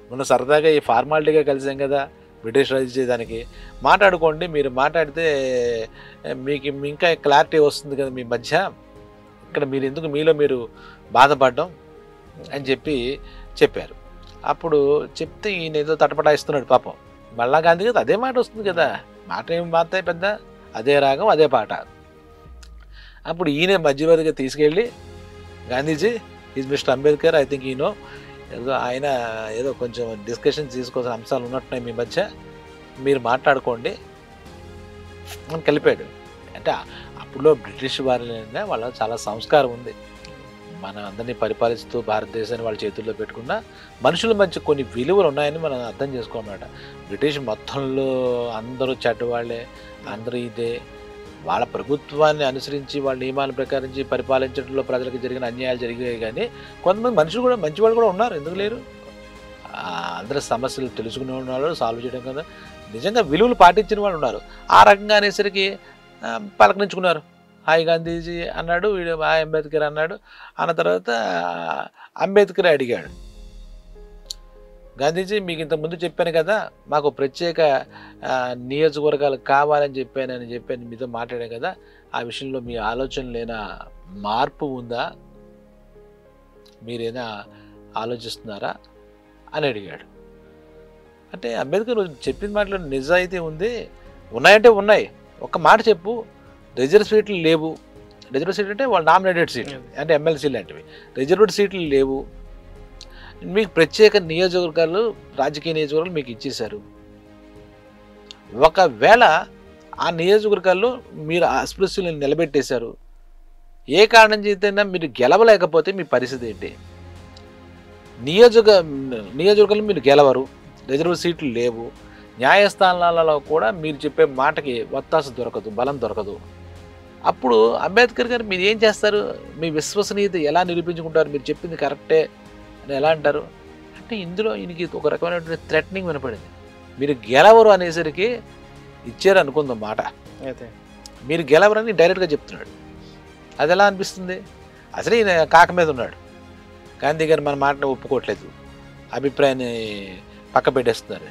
మొన్న సరదాగా ఈ ఫార్మాలిటీగా కలిసాం కదా బ్రిటిష్ రాజు చేయడానికి, మాట్లాడుకోండి, మీరు మాట్లాడితే మీకు ఇంకా క్లారిటీ వస్తుంది కదా మీ మధ్య, ఇక్కడ మీరు ఎందుకు మీలో మీరు బాధపడడం అని చెప్పారు. అప్పుడు చెప్తే ఈయన ఏదో తటపటాయిస్తున్నాడు పాపం. మళ్ళా గాంధీ కదా అదే మాట వస్తుంది కదా, మాట ఏమి మారుతాయి పెద్ద, అదే రాగం అదే పాట. అప్పుడు ఈయన మధ్యవర్తిగా తీసుకెళ్ళి, Gandhiji is mister Ambedkar, I think Eno ఏదో ఆయన ఏదో కొంచెం డిస్కషన్ తీసుకోవాల్సిన అంశాలు ఉన్నట్టున్నాయి మీ మధ్య, మీరు మాట్లాడుకోండి అని కలిపాడు. అంటే అప్పుడులో బ్రిటిష్ వారిలో వాళ్ళ చాలా సంస్కారం ఉంది, మన అందరినీ పరిపాలిస్తూ భారతదేశాన్ని వాళ్ళ చేతుల్లో పెట్టుకున్న మనుషుల మధ్య కొన్ని విలువలు ఉన్నాయని మనం అర్థం చేసుకోమాట. బ్రిటిష్ మొత్తంలో అందరూ చెడ్డవాళ్ళే, అందరూ ఇదే, వాళ్ళ ప్రభుత్వాన్ని అనుసరించి వాళ్ళ నియమాల ప్రకారం పరిపాలించడంలో ప్రజలకు జరిగిన అన్యాయాలు జరిగాయి. కానీ కొంతమంది మనుషులు కూడా మంచివాళ్ళు కూడా ఉన్నారు, ఎందుకు లేరు, అందరూ సమస్యలు తెలుసుకునే వాళ్ళు, సాల్వ్ చేయడం కదా, నిజంగా విలువలు పాటించిన వాళ్ళు ఉన్నారు. ఆ రకంగా అనేసరికి పలకరించుకున్నారు. హాయ్ గాంధీజీ అన్నాడు, వీడు హాయ్ అంబేద్కర్ అన్నాడు. అన్న తర్వాత అంబేద్కర్ అడిగాడు, గాంధీజీ మీకు ఇంతకుముందు చెప్పాను కదా, మాకు ప్రత్యేక నియోజకవర్గాలు కావాలని చెప్పాను మీతో మాట్లాడాను కదా, ఆ విషయంలో మీ ఆలోచనలేనా మార్పు ఉందా, మీరేనా ఆలోచిస్తున్నారా అని అడిగాడు. అంటే అంబేద్కర్ చెప్పిన మాటలో నిజాయితీ ఉంది. ఉన్నాయంటే ఉన్నాయి. ఒక్క మాట చెప్పు, రిజర్వ్ సీట్లు లేవు. రిజర్వ్ సీట్లు అంటే వాళ్ళు నామినేటెడ్ సీట్లు, అంటే ఎమ్మెల్సీ లాంటివి. రిజర్వ్డ్ సీట్లు లేవు. మీకు ప్రత్యేక నియోజకవర్గాలు, రాజకీయ నియోజకవర్గాలు మీకు ఇచ్చేశారు. ఒకవేళ ఆ నియోజకవర్గాల్లో మీరు అస్పృశ్యులను నిలబెట్టేశారు, ఏ కారణం చేతైనా మీరు గెలవలేకపోతే మీ పరిస్థితి ఏంటి? నియోజకవర్గాలు మీరు గెలవరు, రిజర్వ్ సీట్లు లేవు, న్యాయస్థానాలలో కూడా మీరు చెప్పే మాటకి ఒత్తాసు దొరకదు, బలం దొరకదు. అప్పుడు అంబేద్కర్ గారు మీరు ఏం చేస్తారు? మీ విశ్వసనీయత ఎలా నిరూపించుకుంటారు? మీరు చెప్పింది కరెక్టే అని ఎలా అంటారు? అంటే ఇందులో ఈయనకి ఒక రకమైనటువంటి థ్రెటనింగ్ వినపడింది. మీరు గెలవరు అనేసరికి ఇచ్చారు అనుకుందాం మాట, అయితే మీరు గెలవరని డైరెక్ట్గా చెప్తున్నాడు. అది ఎలా అనిపిస్తుంది? అసలు ఈయన కాక మీద ఉన్నాడు. గాంధీ గారు మన మాటను ఒప్పుకోవట్లేదు, అభిప్రాయాన్ని పక్క పెట్టేస్తున్నారు.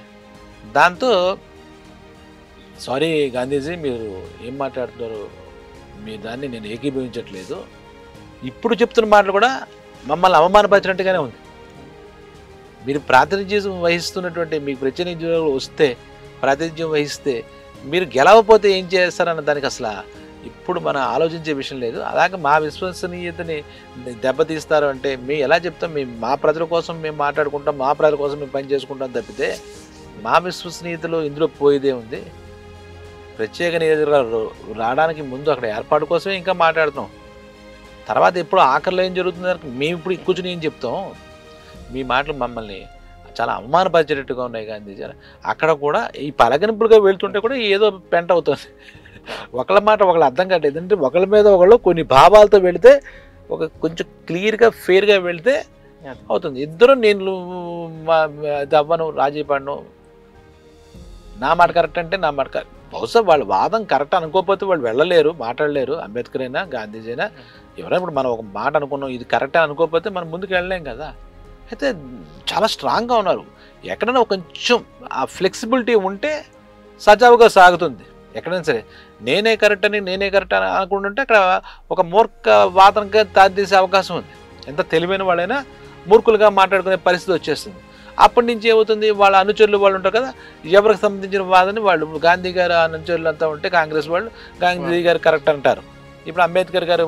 దాంతో సారీ గాంధీజీ, మీరు ఏం మాట్లాడుతున్నారు, మీ దాన్ని నేను ఏకీభవించట్లేదు, ఇప్పుడు చెప్తున్న మాటలు కూడా మమ్మల్ని అవమానపరిచినట్టుగానే ఉంది. మీరు ప్రాతినిధ్యం వహిస్తున్నటువంటి, మీకు ప్రతినిధ్యం వస్తే, ప్రాతినిధ్యం వహిస్తే మీరు గెలవకపోతే ఏం చేస్తారన్న దానికి అసలు ఇప్పుడు మనం ఆలోచించే విషయం లేదు. అలాగే మా విశ్వసనీయతని దెబ్బతీస్తారు అంటే మేము ఎలా చెప్తాం? మేము మా ప్రజల కోసం మేము మాట్లాడుకుంటాం, మా ప్రజల కోసం మేము పని చేసుకుంటాం తప్పితే మా విశ్వసనీయతలో ఇందులో పోయేదే ఉంది. ప్రత్యేక నియోజకవర్గాలు రావడానికి ముందు అక్కడ ఏర్పాటు కోసమే ఇంకా మాట్లాడుతాం. తర్వాత ఎప్పుడు ఆఖరిలో ఏం జరుగుతుంది మేము ఇప్పుడు కూర్చుని ఏం చెప్తాం? మీ మాటలు మమ్మల్ని చాలా అవమానపరిచేటట్టుగా ఉన్నాయి గాంధీజీ. అక్కడ కూడా ఈ పలకనింపులుగా వెళ్తుంటే కూడా ఏదో పెంట అవుతుంది. ఒకళ్ళ మాట ఒకళ్ళు అర్థం కావట్లేదు. అంటే ఒకళ్ళ మీద ఒకళ్ళు కొన్ని భావాలతో వెళితే, ఒక కొంచెం క్లియర్గా ఫెయిర్గా వెళితే అవుతుంది. ఇద్దరు నేను ఇది అవ్వను, రాజీ పడను, నా మాట కరెక్ట్ అంటే నా మాట కరెక్ట్. బహుశా వాళ్ళ వాదం కరెక్ట్ అనుకోకపోతే వాళ్ళు వెళ్ళలేరు, మాట్లాడలేరు. అంబేద్కర్ అయినా గాంధీజీ అయినా ఎవరైనా ఇప్పుడు మనం ఒక మాట అనుకున్నాం ఇది కరెక్ట్ అనుకోకపోతే మనం ముందుకు వెళ్ళలేం కదా. అయితే చాలా స్ట్రాంగ్గా ఉన్నారు. ఎక్కడైనా కొంచెం ఆ ఫ్లెక్సిబిలిటీ ఉంటే సజావుగా సాగుతుంది. ఎక్కడైనా సరే నేనే కరెక్ట్ అని అనుకుంటుంటే అక్కడ ఒక మూర్ఖ వాదనగా దారితీసే అవకాశం ఉంది. ఎంత తెలివైన వాళ్ళైనా మూర్ఖులుగా మాట్లాడుకునే పరిస్థితి వచ్చేస్తుంది. అప్పటి నుంచి ఏమవుతుంది, వాళ్ళ అనుచరులు వాళ్ళు ఉంటారు కదా, ఎవరికి సంబంధించిన వాదని వాళ్ళు, గాంధీ గారు అనుచరులు అంతా ఉంటే కాంగ్రెస్ వాళ్ళు గాంధీ గారు కరెక్ట్ అంటారు. ఇప్పుడు అంబేద్కర్ గారు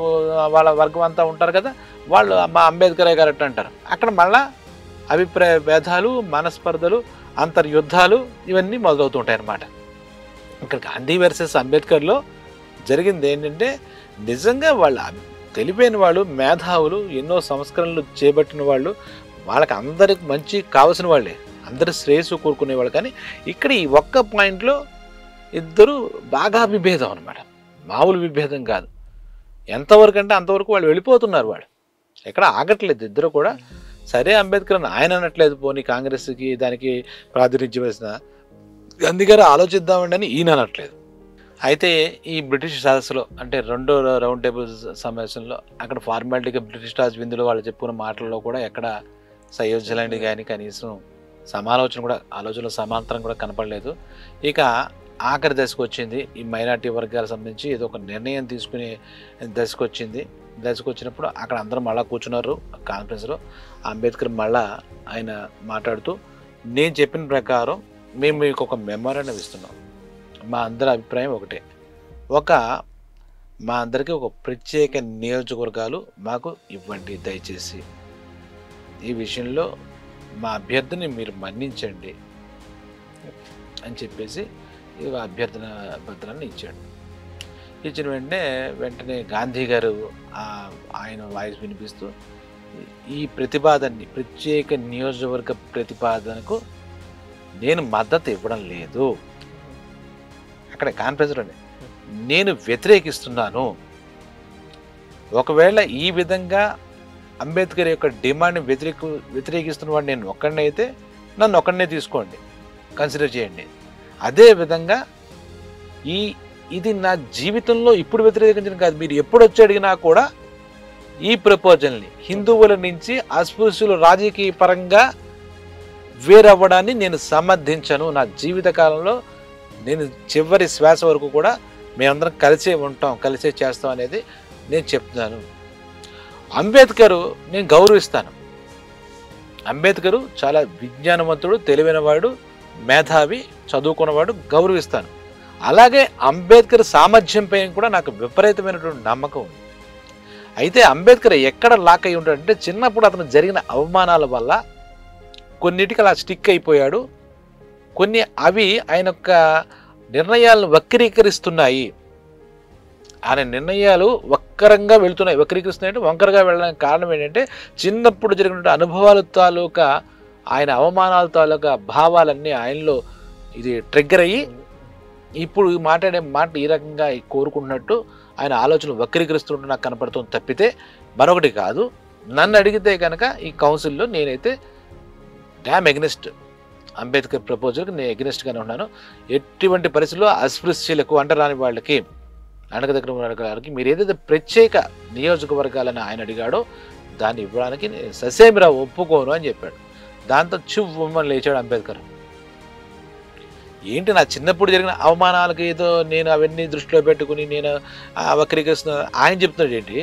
వాళ్ళ వర్గం అంతా ఉంటారు కదా, వాళ్ళు మా అంబేద్కరే కరెక్ట్ అంటారు. అక్కడ మళ్ళా అభిప్రాయ భేదాలు, మనస్పర్ధలు, అంతర్యుద్ధాలు ఇవన్నీ మొదలవుతుంటాయి అన్నమాట. ఇక్కడ గాంధీ వర్సెస్ అంబేద్కర్లో జరిగింది ఏంటంటే, నిజంగా వాళ్ళ తెలివైన వాళ్ళు, మేధావులు, ఎన్నో సంస్కరణలు చేపట్టిన వాళ్ళు, వాళ్ళకి అందరికి మంచి కావాల్సిన వాళ్ళే, అందరి శ్రేయస్సు కోరుకునేవాళ్ళు. కానీ ఇక్కడ ఈ ఒక్క పాయింట్లో ఇద్దరు బాగా విభేదం అనమాట, మామూలు విభేదం కాదు. ఎంతవరకు అంటే అంతవరకు వాళ్ళు వెళ్ళిపోతున్నారు, వాళ్ళు ఎక్కడ ఆగట్లేదు. ఇద్దరు కూడా సరే అంబేద్కర్ ఆయన అనట్లేదు, పోనీ కాంగ్రెస్కి దానికి ప్రాతినిధ్యం వేసిన గాంధీ గారు ఆలోచిద్దామండి అని ఈయన అనట్లేదు. అయితే ఈ బ్రిటిష్ సదస్సులో, అంటే రెండో రౌండ్ టేబుల్ సమావేశంలో, అక్కడ ఫార్మాలిటీగా బ్రిటిష్ రాజ్ విందులో వాళ్ళు చెప్పుకున్న మాటల్లో కూడా ఎక్కడ సయోధ్యలాంటి కానీ కనీసం ఆలోచనలో సమాంతరం కూడా కనపడలేదు. ఇక ఆఖరి దశకు వచ్చింది, ఈ మైనార్టీ వర్గాలకు సంబంధించి ఏదో ఒక నిర్ణయం తీసుకునే దశకు వచ్చినప్పుడు అక్కడ అందరూ మళ్ళీ కూర్చున్నారు కాన్ఫరెన్స్లో. అంబేద్కర్ మళ్ళా ఆయన మాట్లాడుతూ, నేను చెప్పిన ప్రకారం మేము మీకు ఒక మెమోరాండం ఇస్తున్నాం, మా అందరి అభిప్రాయం ఒకటే, మా అందరికీ ఒక ప్రత్యేక నియోజకవర్గాలు మాకు ఇవ్వండి దయచేసి, ఈ విషయంలో మా అభ్యర్థిని మీరు మన్నించండి అని చెప్పేసి అభ్యర్థన పత్రాన్ని ఇచ్చాడు. ఇచ్చిన వెంటనే గాంధీ గారు ఆయన వాయిస్ వినిపిస్తూ, ఈ ప్రతిపాదనని, ప్రత్యేక నియోజకవర్గ ప్రతిపాదనకు నేను మద్దతు ఇవ్వడం లేదు, అక్కడ కాన్ఫరెన్స్లోనే నేను వ్యతిరేకిస్తున్నాను. ఒకవేళ ఈ విధంగా అంబేద్కర్ యొక్క డిమాండ్ని వ్యతిరేకిస్తున్నవాడు నేను ఒక్కడినైతే నన్ను ఒక్కడనే తీసుకోండి, కన్సిడర్ చేయండి. అదేవిధంగా ఇది నా జీవితంలో ఇప్పుడు వ్యతిరేకించడం కాదు, మీరు ఎప్పుడు వచ్చి అడిగినా కూడా ఈ ప్రపోజల్ని హిందువుల నుంచి అస్పృశ్యులు రాజకీయ పరంగా వేరవ్వడాన్ని నేను సమర్థించను. నా జీవిత కాలంలో నేను చివరి శ్వాస వరకు కూడా మేమందరం కలిసే ఉంటాం, కలిసే చేస్తాం అనేది నేను చెప్తున్నాను. అంబేద్కరు నేను గౌరవిస్తాను. అంబేద్కరు చాలా విజ్ఞానవంతుడు, తెలివైనవాడు, మేధావి, చదువుకున్నవాడు, గౌరవిస్తాను. అలాగే అంబేద్కర్ సామర్థ్యంపై కూడా నాకు విపరీతమైనటువంటి నమ్మకం ఉంది. అయితే అంబేద్కర్ ఎక్కడ లాక్ అయి ఉంటాడంటే చిన్నప్పుడు అతను జరిగిన అవమానాల వల్ల కొన్నిటికి అలా స్టిక్ అయిపోయాడు. కొన్ని అవి ఆయన యొక్క నిర్ణయాలను వక్రీకరిస్తున్నాయి. ఆయన నిర్ణయాలు వక్రంగా వెళ్తున్నాయి. వక్రీకరిస్తున్నాయంటే వంకరగా వెళ్ళడానికి కారణం ఏంటంటే చిన్నప్పుడు జరిగినటువంటి అనుభవాల తాలూకా, ఆయన అవమానాల తాలూకా భావాలన్నీ ఆయనలో ఇది ట్రిగ్గర్ అయ్యి ఇప్పుడు మాట్లాడే మాట ఈ రకంగా కోరుకుంటున్నట్టు ఆయన ఆలోచనలు వక్రీకరిస్తుంటే నాకు కనపడుతుంది తప్పితే మరొకటి కాదు. నన్ను అడిగితే కనుక ఈ కౌన్సిల్లో నేనైతే డ్యామ్ ఎగ్నెస్ట్ అంబేద్కర్ ప్రపోజల్కి నేను ఎగ్నెస్ట్గానే ఉన్నాను. ఎటువంటి పరిస్థితుల్లో అస్పృశ్యులకు, అంటరాని వాళ్ళకి, అణగదగిన వర్గాలకి మీరు ఏదైతే ప్రత్యేక నియోజకవర్గాలని ఆయన అడిగాడో దాన్ని ఇవ్వడానికి నేను ససేమిరా ఒప్పుకోను అని చెప్పాడు. దాంతో చివ్వమని లేచాడు అంబేద్కర్. ఏంటి నా చిన్నప్పుడు జరిగిన అవమానాలకు ఏదో నేను అవన్నీ దృష్టిలో పెట్టుకుని నేను వక్రీకరిస్తున్నా ఆయన చెప్తున్నాడు ఏంటి?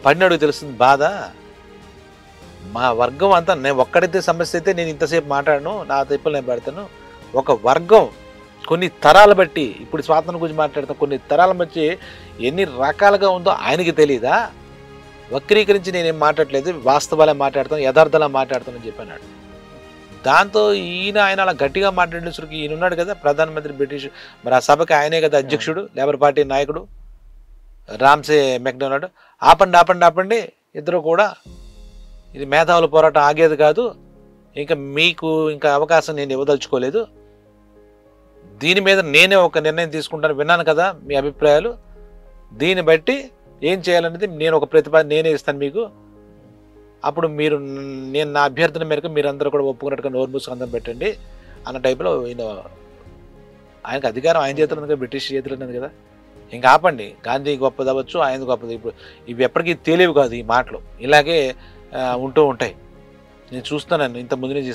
పడినాడు తెలుస్తుంది బాధ. మా వర్గం అంతా నేను ఒక్కడైతే సమస్య అయితే నేను ఇంతసేపు మాట్లాడను, నా తిప్పలు నేను పెడతాను. ఒక వర్గం కొన్ని తరాలు బట్టి, ఇప్పుడు స్వాతంత్రం గురించి మాట్లాడతాం, కొన్ని తరాల బట్టి ఎన్ని రకాలుగా ఉందో ఆయనకి తెలియదా? వక్రీకరించి నేనేం మాట్లాడలేదు, వాస్తవాలే మాట్లాడతాను, యథార్థాలా మాట్లాడతానని చెప్పాడు. దాంతో ఆయన అలా గట్టిగా మాట్లాడేసరికి ఈయన ఉన్నాడు కదా ప్రధానమంత్రి బ్రిటిష్, మరి ఆ సభకి ఆయనే కదా అధ్యక్షుడు, లేబర్ పార్టీ నాయకుడు రామ్సే మెక్డొనాల్డ్. ఆపండి ఆపండి ఆపండి, ఇద్దరు కూడా ఇది మేధావుల పోరాటం ఆగేది కాదు, ఇంకా మీకు ఇంకా అవకాశం నేను ఇవ్వదలుచుకోలేదు, దీని మీద నేనే ఒక నిర్ణయం తీసుకుంటాను, విన్నాను కదా మీ అభిప్రాయాలు, దీన్ని బట్టి ఏం చేయాలనేది నేను ఒక ప్రతిపాదన నేనే ఇస్తాను మీకు, అప్పుడు మీరు నేను నా అభ్యర్థన మేరకు మీరందరూ కూడా ఒప్పుకున్నట్టుగా నోరు మూసుకు అందరం పెట్టండి అన్న టైప్లో ఆయనకు అధికారం ఆయన చేతులు ఉంది కదా, బ్రిటిష్ చేతులు ఉన్నది కదా, ఇంకా ఆపండి. గాంధీ గొప్పది అవ్వచ్చు, ఆయన గొప్పది. ఇప్పుడు ఇవి ఎప్పటికీ తెలియవు కాదు, ఈ మాటలు ఇలాగే ఉంటూ ఉంటాయి. నేను చూస్తున్నాను ఇంత ముందు నుంచి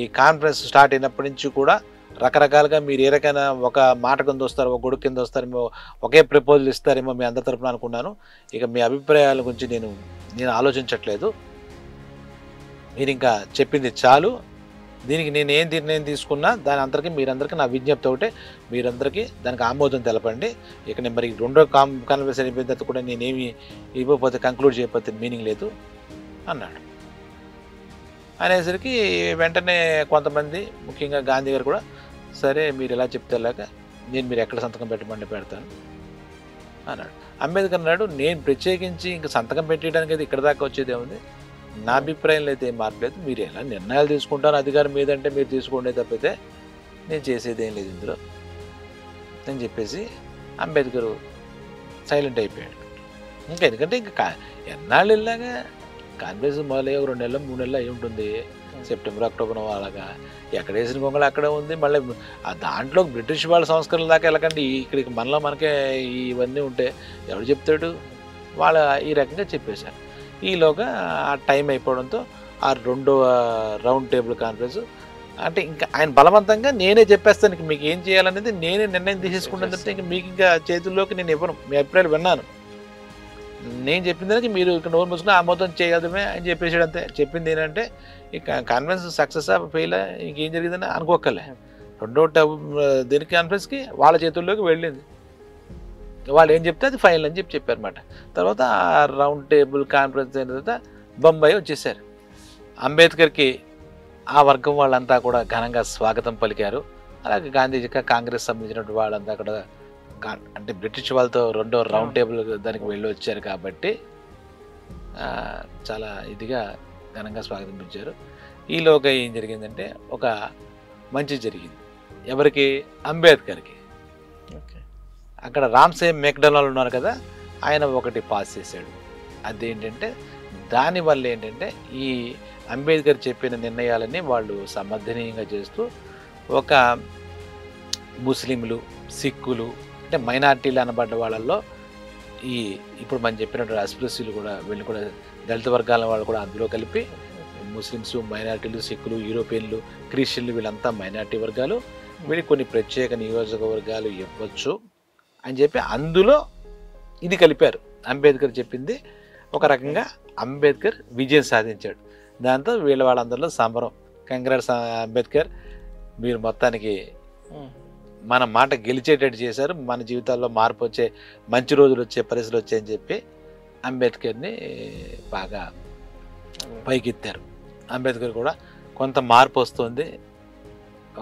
ఈ కాన్ఫరెన్స్ స్టార్ట్ అయినప్పటి నుంచి కూడా రకరకాలుగా మీరు ఏ రకమైన ఒక మాట కింద వస్తారు, ఒక గొడుగు కింద వస్తారేమో, ఒకే ప్రపోజల్ ఇస్తారేమో మీ అందరి తరపున అనుకున్నాను. ఇక మీ అభిప్రాయాల గురించి నేను ఆలోచించట్లేదు, మీరు ఇంకా చెప్పింది చాలు, దీనికి నేను ఏం నిర్ణయం తీసుకున్నా దాని అందరికీ మీరందరికీ నా విజ్ఞప్తి ఒకటే, మీరందరికీ దానికి ఆమోదం తెలపండి. ఇక నేను మరి రెండో కాన్వర్సేషన్ అయిపోయిన తర్వాత కూడా నేనేమి ఇవ్వకపోతే కంక్లూడ్ చేయకపోతే మీనింగ్ లేదు అన్నాడు. అనేసరికి వెంటనే కొంతమంది ముఖ్యంగా గాంధీ గారు కూడా సరే మీరు ఎలా చెప్తేలాగా మీరు ఎక్కడ సంతకం పెట్టమంటే పెడతాను అన్నాడు. అంబేద్కర్ అన్నాడు నేను ప్రత్యేకించి ఇంక సంతకం పెట్టడానికి అయితే ఇక్కడ దాకా వచ్చేదే ఉంది, నా అభిప్రాయంలో అయితే ఏం మార్పలేదు, మీరు ఎలా నిర్ణయాలు తీసుకుంటారో అధికారం మీదంటే మీరు తీసుకోండి తప్పితే నేను చేసేది ఏం లేదు ఇందులో అని చెప్పేసి అంబేద్కర్ సైలెంట్ అయిపోయాడు. ఇంకా ఎందుకంటే ఇంకా ఎన్నాళ్ళు ఇలాగా కాంగ్రెస్ మొదలయ్యే 2 నెలలు 3 నెలలు అయి ఉంటుంది, సెప్టెంబర్ అక్టోబర్ అలాగా ఎక్కడ వేసిన గొంగళ అక్కడే ఉంది. మళ్ళీ ఆ దాంట్లో బ్రిటిష్ వాళ్ళ సంస్కరణల దాకా వెళ్ళకండి, ఇక్కడికి మనకే ఇవన్నీ ఉంటే ఎవరు చెప్తాడు, వాళ్ళ ఈ రకంగా చెప్పేశారు. ఈలోగా ఆ టైం అయిపోవడంతో ఆ 2వ రౌండ్ టేబుల్ కాన్ఫరెన్స్ అంటే ఇంకా ఆయన బలవంతంగా నేనే చెప్పేస్తాను, మీకు ఏం చేయాలనేది నేనే నిర్ణయం తీసేసుకుంటాను తప్పితే ఇంకా మీకు ఇంకా చేతుల్లోకి నేను ఇవ్వను, మీ అభిప్రాయాలు విన్నాను, నేను చెప్పిన దానికి మీరు ఇక్కడ నోరు మూసుకుని ఆమోదం చేయగలమే అని చెప్పేసాడు. అంతే. చెప్పింది ఏంటంటే ఈ కాన్ఫరెన్స్ సక్సెస్ ఫెయిల్ ఇంకేం జరిగిందని అనుకోకలే, 2వ దీనికి కాన్ఫరెన్స్కి వాళ్ళ చేతుల్లోకి వెళ్ళింది, వాళ్ళు ఏం చెప్తే అది ఫైనల్ అని చెప్పారన్నమాట. తర్వాత రౌండ్ టేబుల్ కాన్ఫరెన్స్ అయిన తర్వాత బొంబాయి వచ్చేసారు. అంబేద్కర్కి ఆ వర్గం వాళ్ళంతా కూడా ఘనంగా స్వాగతం పలికారు. అలాగే గాంధీజీకి కాంగ్రెస్ సంబంధించినటువంటి వాళ్ళంతా కూడా అంటే బ్రిటిష్ వాళ్ళతో 2వ రౌండ్ టేబుల్ దానికి వెళ్ళి వచ్చారు కాబట్టి చాలా ఇదిగా ఘనంగా స్వాగతించారు. ఈలోగా ఏం జరిగిందంటే ఒక మంచి జరిగింది. ఎవరికి? అంబేద్కర్కి. అక్కడ రామ్సే మెక్డొనాల్డ్ ఉన్నారు కదా, ఆయన ఒకటి పాస్ చేశాడు. అదేంటంటే దానివల్ల ఏంటంటే ఈ అంబేద్కర్ చెప్పిన నిర్ణయాలన్నీ వాళ్ళు సమర్థనీయంగా చేస్తూ ఒక ముస్లింలు, సిక్కులు అంటే మైనార్టీలు అనబడ్డ వాళ్ళల్లో ఇప్పుడు మనం చెప్పినట్టు అస్పృశ్యులు కూడా వీళ్ళు కూడా దళిత వర్గాల వాళ్ళు కూడా అందులో కలిపి ముస్లిమ్స్, మైనార్టీలు, సిక్కులు, యూరోపియన్లు, క్రిస్టియన్లు వీళ్ళంతా మైనార్టీ వర్గాలు, వీళ్ళకి కొన్ని ప్రత్యేక నియోజకవర్గాలు ఇవ్వచ్చు అని చెప్పి అందులో ఇది కలిపారు. అంబేద్కర్ చెప్పింది ఒక రకంగా అంబేద్కర్ విజయం సాధించాడు. దాంతో వాళ్ళందరిలో సంబరం. కంగ్రాట్స్ అంబేద్కర్, మీరు మొత్తానికి మన మాట గెలిచేటట్టు చేశారు, మన జీవితాల్లో మార్పు వచ్చే మంచి రోజులు వచ్చే పరిస్థితులు వచ్చాయని చెప్పి అంబేద్కర్ని బాగా పైకెత్తారు. అంబేద్కర్ కూడా కొంత మార్పు వస్తుంది,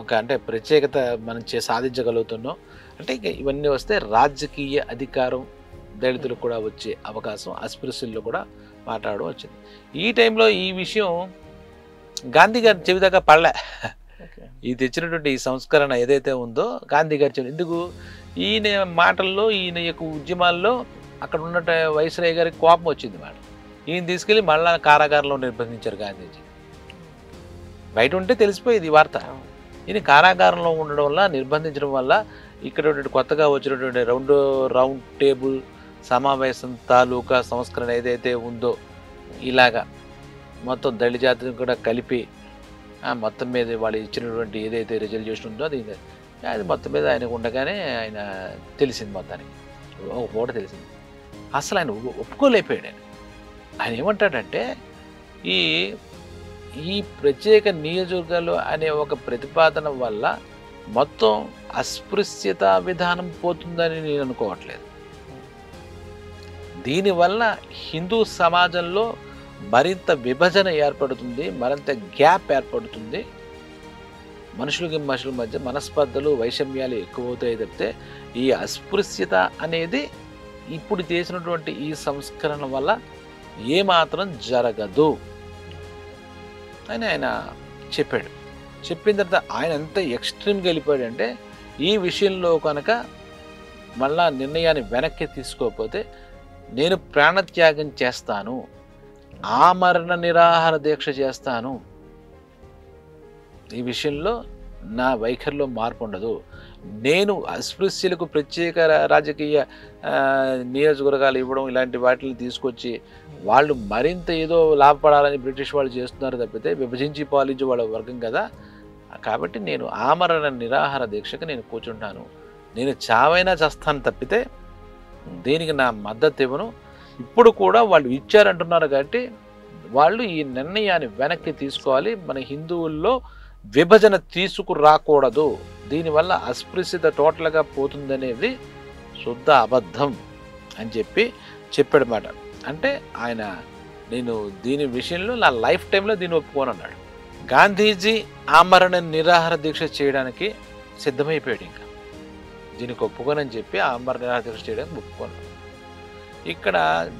ఒక అంటే ప్రత్యేకత మనం సాధించగలుగుతున్నాం. అంటే ఇక ఇవన్నీ వస్తే రాజకీయ అధికారం దళితులకు కూడా వచ్చే అవకాశం, అస్పృశ్యుల్లో కూడా మాట్లాడడం వచ్చింది. ఈ టైంలో ఈ విషయం గాంధీ గారి చెవిదాకా పడలే. ఈ తెచ్చినటువంటి ఈ సంస్కరణ ఏదైతే ఉందో గాంధీ గారి చెవి ఎందుకు, ఈయన మాటల్లో ఈయన యొక్క ఉద్యమాల్లో అక్కడ ఉన్న వైస్రాయ్ గారికి కోపం వచ్చింది మాట. ఈయన తీసుకెళ్ళి మళ్ళా కారాగారంలో నిర్బంధించారు గాంధీజీ. బయట ఉంటే తెలిసిపోయేది ఈ వార్త. ఈయన కారాగారంలో ఉండడం వల్ల, నిర్బంధించడం వల్ల ఇక్కడ కొత్తగా వచ్చినటువంటి రౌండ్ టేబుల్ సమావేశం తాలూకా సంస్కరణ ఏదైతే ఉందో ఇలాగా మొత్తం దళిత జాతిని కూడా కలిపి మొత్తం మీద వాళ్ళు ఇచ్చినటువంటి ఏదైతే రిజల్యూషన్ ఉందో అది మొత్తం మీద ఆయనకు ఉండగానే ఆయన తెలిసింది, మొత్తానికి ఒక పూట తెలిసింది. అసలు ఆయన ఒప్పుకోలేకపోయాడు. ఆయన ఏమంటాడంటే ఈ ప్రత్యేక నియోజకవర్గాలు అనే ఒక ప్రతిపాదన వల్ల మొత్తం అస్పృశ్యత విధానం పోతుందని నేను అనుకోవట్లేదు. దీనివల్ల హిందూ సమాజంలో మరింత విభజన ఏర్పడుతుంది, మరింత గ్యాప్ ఏర్పడుతుంది, మనుషుల మధ్య మనస్పర్ధలు వైషమ్యాలు ఎక్కువవుతాయి తప్పితే ఈ అస్పృశ్యత అనేది ఇప్పుడు చేసినటువంటి ఈ సంస్కరణ వల్ల ఏమాత్రం జరగదు అని ఆయన చెప్పాడు. చెప్పిన తర్వాత ఆయన ఎంత ఎక్స్ట్రీమ్గా వెళ్ళిపోయాడంటే ఈ విషయంలో కనుక మళ్ళా నిర్ణయాన్ని వెనక్కి తీసుకోకపోతే నేను ప్రాణత్యాగం చేస్తాను, ఆమరణ నిరాహార దీక్ష చేస్తాను, ఈ విషయంలో నా వైఖరిలో మార్పు ఉండదు, నేను అస్పృశ్యులకు ప్రత్యేక రాజకీయ నియోజకవర్గాలు ఇవ్వడం ఇలాంటి వాటిని తీసుకొచ్చి వాళ్ళు మరింత ఏదో లాభపడాలని బ్రిటిష్ వాళ్ళు చేస్తున్నారు తప్పితే విభజించి పాలించి వాళ్ళ వర్గం కదా, కాబట్టి నేను ఆమరణ నిరాహార దీక్షకు నేను కూర్చుంటాను, నేను చావైనా చేస్తాను తప్పితే దేనికి నా మద్దతు ఇవ్వను. ఇప్పుడు కూడా వాళ్ళు ఇచ్చారంటున్నారు కాబట్టి వాళ్ళు ఈ నిర్ణయాన్ని వెనక్కి తీసుకోవాలి, మన హిందువుల్లో విభజన తీసుకురాకూడదు, దీనివల్ల అస్పృశ్యత టోటల్గా పోతుందనేది శుద్ధ అబద్ధం అని చెప్పాడు మాట. అంటే ఆయన నేను దీని విషయంలో నా లైఫ్ టైంలో దీన్ని ఒప్పుకోను అన్నాడు. గాంధీజీ ఆమరణ నిరాహార దీక్ష చేయడానికి సిద్ధమైపోయాడు. ఇంకా దీనికి ఒప్పుకోనని చెప్పి ఆమరణ నిరాహార దీక్ష చేయడానికి ఒప్పుకోను. ఇక్కడ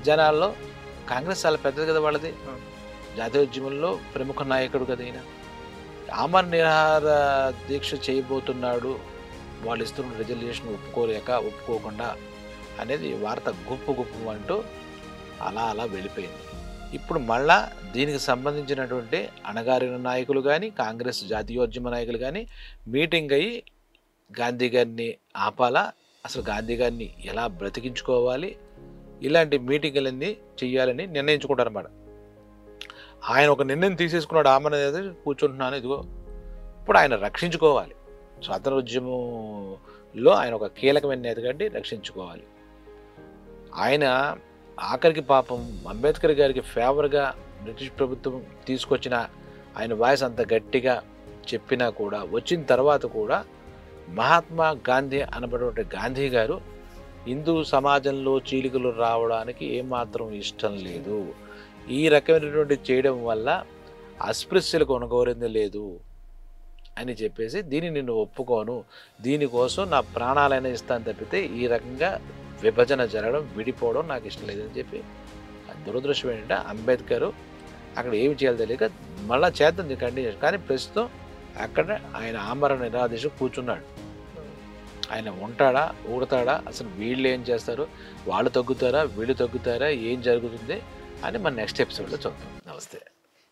జనాల్లో కాంగ్రెస్ చాలా పెద్దది కదా, వాళ్ళది జాతీయోద్యమంలో ప్రముఖ నాయకుడు కదా ఈయన. ఆమరణ నిరాహార దీక్ష చేయబోతున్నాడు, వాళ్ళు ఇస్తున్న రిజల్యూషన్ ఒప్పుకోకుండా అనేది వార్త గుప్పు అంటూ అలా వెళ్ళిపోయింది. ఇప్పుడు మళ్ళా దీనికి సంబంధించినటువంటి అణగారిన నాయకులు కానీ కాంగ్రెస్ జాతీయోద్యమ నాయకులు కానీ మీటింగ్ అయ్యి గాంధీ గారిని ఆపాలా, అసలు గాంధీ గారిని ఎలా బ్రతికించుకోవాలి, ఇలాంటి మీటింగులన్నీ చెయ్యాలని నిర్ణయించుకుంటారన్నమాట. ఆయన ఒక నిర్ణయం తీసేసుకున్నాడు, ఆమరణ కూర్చుంటున్నాను, ఇదిగో ఇప్పుడు ఆయన రక్షించుకోవాలి, స్వాతంత్రోద్యమంలో ఆయన ఒక కీలకమైన నేత కాబట్టి రక్షించుకోవాలి. ఆయన ఆఖరికి పాపం అంబేద్కర్ గారికి ఫేవర్గా బ్రిటిష్ ప్రభుత్వం తీసుకొచ్చిన ఆయన వాయిస్ అంత గట్టిగా చెప్పినా కూడా వచ్చిన తర్వాత కూడా మహాత్మా గాంధీ అనబడే గాంధీ గారు హిందూ సమాజంలో చీలికలు రావడానికి ఏమాత్రం ఇష్టం లేదు, ఈ రకమైనటువంటి చేయడం వల్ల అస్పృశ్యులకు కొనగోరింది లేదు అని చెప్పేసి దీన్ని నేను ఒప్పుకోను, దీనికోసం నా ప్రాణాలైనా ఇస్తాను తప్పితే ఈ రకంగా విభజన జరగడం విడిపోవడం నాకు ఇష్టం లేదని చెప్పి. దురదృష్టం ఏంటంటే అంబేద్కర్ అక్కడ ఏమి చేయాలో తెలియక మళ్ళీ చేద్దాం కంటిన్యూషన్, కానీ ప్రస్తుతం అక్కడ ఆయన ఆమరణ నిరాదేశం కూర్చున్నాడు. ఆయన ఉంటాడా ఊడతాడా, అసలు వీళ్ళు ఏం చేస్తారు, వాళ్ళు తగ్గుతారా వీళ్ళు తగ్గుతారా, ఏం జరుగుతుంది అని మన నెక్స్ట్ ఎపిసోడ్లో చూద్దాం. నమస్తే.